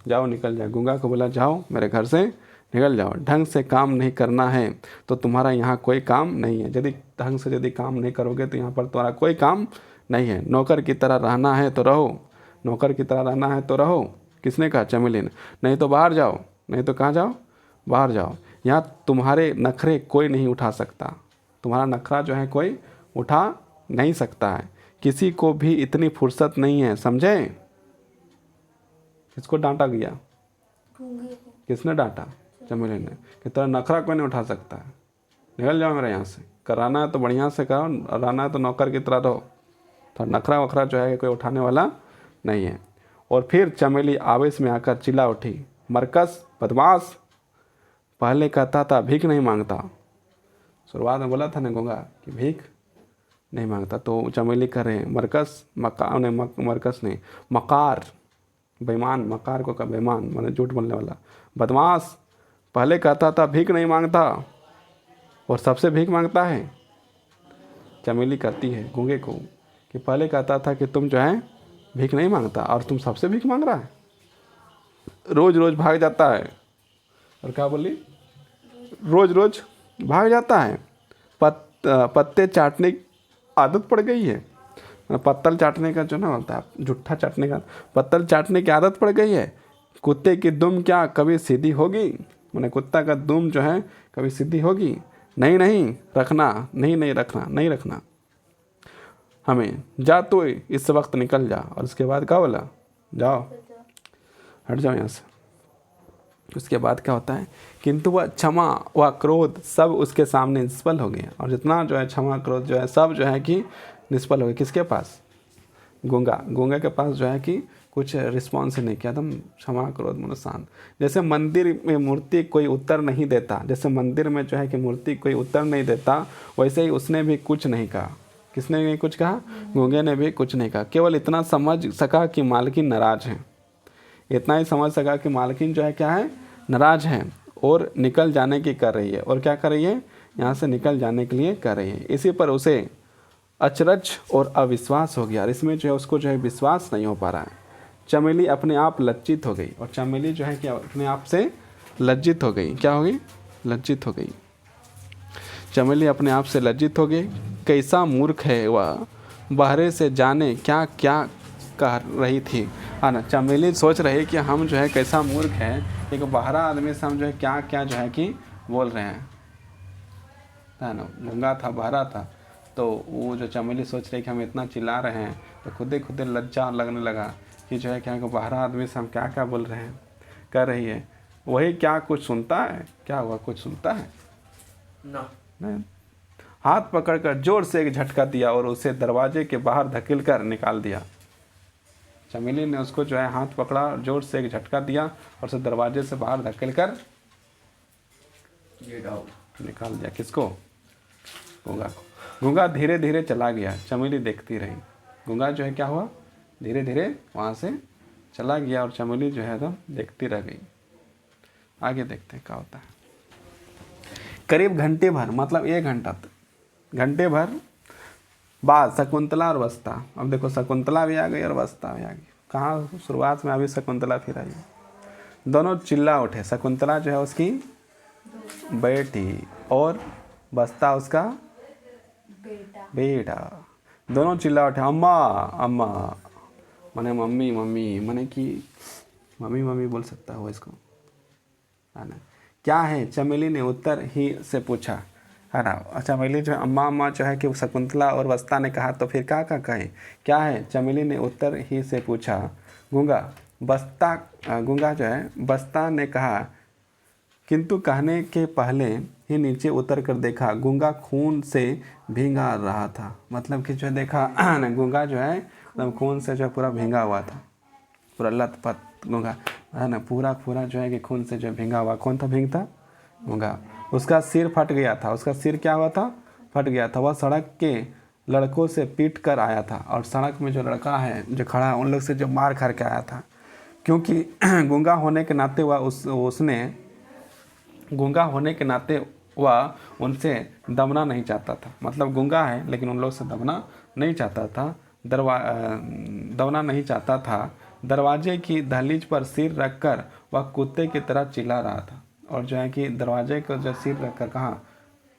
[SPEAKER 1] जाओ निकल जाओ। गूंगा को बोला जाओ मेरे घर से निकल जाओ। ढंग से काम नहीं करना है तो तुम्हारा यहाँ कोई काम नहीं है। यदि ढंग से यदि काम नहीं करोगे तो यहाँ पर तुम्हारा कोई काम नहीं है। नौकर की तरह रहना है तो रहो, नौकर की तरह रहना है तो रहो। किसने कहा? चमेली ने। नहीं तो बाहर जाओ। नहीं तो कहाँ जाओ? बाहर जाओ। यहाँ तुम्हारे नखरे कोई नहीं उठा सकता, तुम्हारा नखरा जो है कोई उठा नहीं सकता है। किसी को भी इतनी फुर्सत नहीं है, समझे? किसको डांटा गया?
[SPEAKER 2] गूंगे को।
[SPEAKER 1] किसने डांटा? चमेली ने। कि तेरा नखरा कोई नहीं उठा सकता है, निकल जाओ मेरे यहाँ से। कराना है तो बढ़िया से करो, रहना है तो नौकर की तरह रहो। तो नखरा वखरा जो है कोई उठाने वाला नहीं है। और फिर चमेली आवेश में आकर चिल्ला उठी, मरकस, बदमाश, पहले कहता था भीख नहीं मांगता। शुरुआत में बोला था ना गूंगा कि भीख नहीं मांगता, तो चमेली कह रहे हैं मरकस, मरकस नहीं, मकार, बेईमान, मकार को का बेईमान मैंने झूठ बोलने वाला, बदमाश, पहले कहता था भीख नहीं मांगता और सबसे भीख मांगता है। चमेली कहती है गूंगे को कि पहले कहता था कि तुम जो है भीख नहीं मांगता और तुम सबसे भीख मांग रहा है, रोज रोज भाग जाता है। और क्या बोली? रोज रोज भाग जाता है। पत्ते चाटने की आदत पड़ गई है। पत्तल चाटने का जो ना होता है, जुट्ठा चाटने का, पत्तल चाटने की आदत पड़ गई है। कुत्ते की दुम क्या कभी सीधी होगी? मैंने कुत्ता का दुम जो है कभी सीधी होगी? नहीं नहीं रखना, नहीं रखना, नहीं रखना हमें। जा तो इस वक्त निकल जा। और उसके बाद क्या बोला? जाओ, हट जाओ यहाँ से। उसके बाद क्या होता है? किंतु वह क्षमा व क्रोध सब उसके सामने निष्फल हो गया। और जितना जो है क्षमा क्रोध जो है सब जो है कि निष्फल हो गया। किसके पास? गूंगा के पास जो है कि कुछ रिस्पॉन्स नहीं किया, एकदम क्षमा क्रोध मन शांत। जैसे मंदिर में मूर्ति कोई उत्तर नहीं देता, जैसे मंदिर में जो है कि मूर्ति कोई उत्तर नहीं देता, वैसे ही उसने भी कुछ नहीं कहा। किसने नहीं कुछ कहा? गूंगे ने भी कुछ नहीं कहा। केवल इतना समझ सका कि मालकिन नाराज है। इतना ही समझ सका कि मालकिन जो है क्या है, नाराज है और निकल जाने की कर रही है। और क्या कर रही है? यहाँ से निकल जाने के लिए कर रही है। इसी पर उसे अचरज और अविश्वास हो गया। इसमें जो है उसको जो है विश्वास नहीं हो पा रहा है। चमेली अपने आप लज्जित हो गई। और चमेली जो है कि अपने आप से लज्जित हो गई। क्या हो गई? लज्जित हो गई। चमेली अपने आप से लज्जित हो गई। कैसा मूर्ख है वह, बाहरे से जाने क्या क्या कह रही थी, है ना। चमेली सोच रही कि हम जो है कैसा मूर्ख है, एक बाहरा आदमी से हम जो है क्या क्या जो है कि बोल रहे हैं, है ना। गूंगा था, बाहरा था, तो वो जो चमेली सोच रही कि हम इतना चिल्ला रहे हैं, तो खुद लज्जा लगने लगा कि जो है क्या बाहरा आदमी से हम क्या क्या बोल रहे हैं, कर रही है। वही क्या कुछ सुनता है? क्या हुआ? कुछ सुनता है? नहीं। हाथ पकड़कर जोर से एक झटका दिया और उसे दरवाजे के बाहर धकेल कर निकाल दिया। चमेली ने उसको जो है हाथ पकड़ा, जोर से एक झटका दिया और उसे दरवाजे से बाहर धकेल कर निकाल दिया। किसको? गूंगा को। गूंगा धीरे धीरे चला गया, चमेली देखती रही। गूंगा जो है क्या हुआ, धीरे धीरे वहाँ से चला गया और चमेली जो है तो देखती रह गई। आगे देखते हैं क्या होता है। करीब घंटे भर, मतलब 1 घंटा तक, घंटे भर बाद शकुंतला और वस्ता, अब देखो शकुंतला भी आ गई और वस्ता भी आ गई। कहाँ शुरुआत में अभी शकुंतला फिर आई, दोनों चिल्ला उठे। शकुंतला जो है उसकी बेटी और वस्ता उसका बेटा, दोनों चिल्ला उठे, अम्मा अम्मा, माने मम्मी मम्मी, माने कि मम्मी मम्मी बोल सकता है वो इसको, है ना। क्या है, चमेली ने उत्तर ही से पूछा, है ना। चमेली जो है अम्मा अम्मा जो है कि शकुंतला और वस्ता ने कहा, तो फिर क्या कहे, क्या है, चमेली ने उत्तर ही से पूछा। गूंगा जो है बस्ता ने कहा, किंतु कहने के पहले ही नीचे उतर कर देखा, गूंगा खून से भींगा रहा था। मतलब कि जो देखा ना, गूंगा जो है एकदम खून से जो पूरा भींगा हुआ था, पूरा लथपथ गूंगा, है ना, पूरा जो है कि खून से जो भींगा हुआ। कौन था भींगता, गूंगा। उसका सिर फट गया था, उसका सिर क्या हुआ था, फट गया था। वह सड़क के लड़कों से पीट कर आया था, और सड़क में जो लड़का है जो खड़ा, उन लोग से जो मार खा के आया था, क्योंकि गूंगा होने के नाते गूंगा होने के नाते वह उनसे दबना नहीं चाहता था। मतलब गूंगा है लेकिन उन लोग से दबना नहीं चाहता था, दबना नहीं चाहता था। दरवाजे की दहलीज पर सिर रखकर वह कुत्ते की तरह चिल्ला रहा था। और जो है कि दरवाजे को जो सिर रखकर कहाँ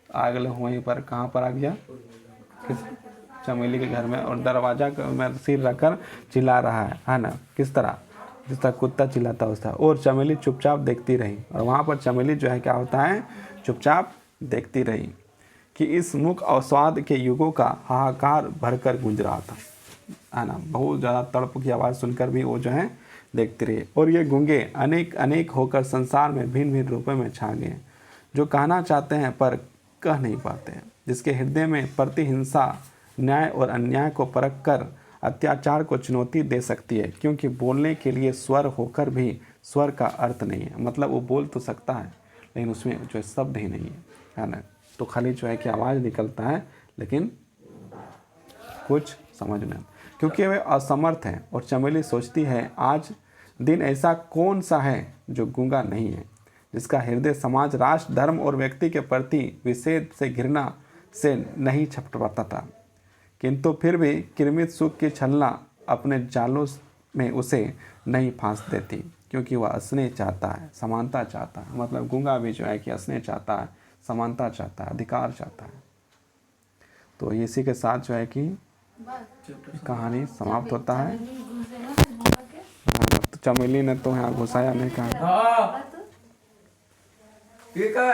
[SPEAKER 1] आ गए, वहीं पर कहाँ पर आ गया, किस चमेली के घर में, और दरवाजा में सिर रखकर चिल्ला रहा है ना, किस तरह, जिस तरह कुत्ता चिल्लाता उस तरह। और चमेली चुपचाप देखती रही, और वहाँ पर चमेली जो है क्या होता है, चुपचाप देखती रही कि इस मुख और स्वाद के युगों का हाहाकार भरकर गूंज रहा था, है ना। बहुत ज़्यादा तड़प की आवाज़ सुनकर भी वो जो है देखती रही। और ये गूंगे अनेक अनेक होकर संसार में भिन्न भिन्न रूपों में छा गए, जो कहना चाहते हैं पर कह नहीं पाते हैं, जिसके हृदय में प्रतिहिंसा, न्याय और अन्याय को परख कर अत्याचार को चुनौती दे सकती है, क्योंकि बोलने के लिए स्वर होकर भी स्वर का अर्थ नहीं है। मतलब वो बोल तो सकता है लेकिन उसमें जो है शब्द ही नहीं है ना। तो खाली जो है कि आवाज़ निकलता है लेकिन कुछ समझ में, क्योंकि वे असमर्थ हैं। और चमेली सोचती है, आज दिन ऐसा कौन सा है जो गूंगा नहीं है, जिसका हृदय समाज, राष्ट्र, धर्म और व्यक्ति के प्रति विषेद से, घृणा से नहीं छटपटाता था, किंतु फिर भी किरमित सुख की छलना अपने जालों में उसे नहीं फांस देती, क्योंकि वह स्नेह चाहता है, समानता चाहता है। मतलब गूंगा भी जो है कि स्नेह चाहता है, समानता चाहता है, अधिकार चाहता है। तो इसी के साथ जो है कि कहानी समाप्त होता है। तो चमेली ने तो यहाँ घुसाया नहीं कहा।
[SPEAKER 3] ठीक है।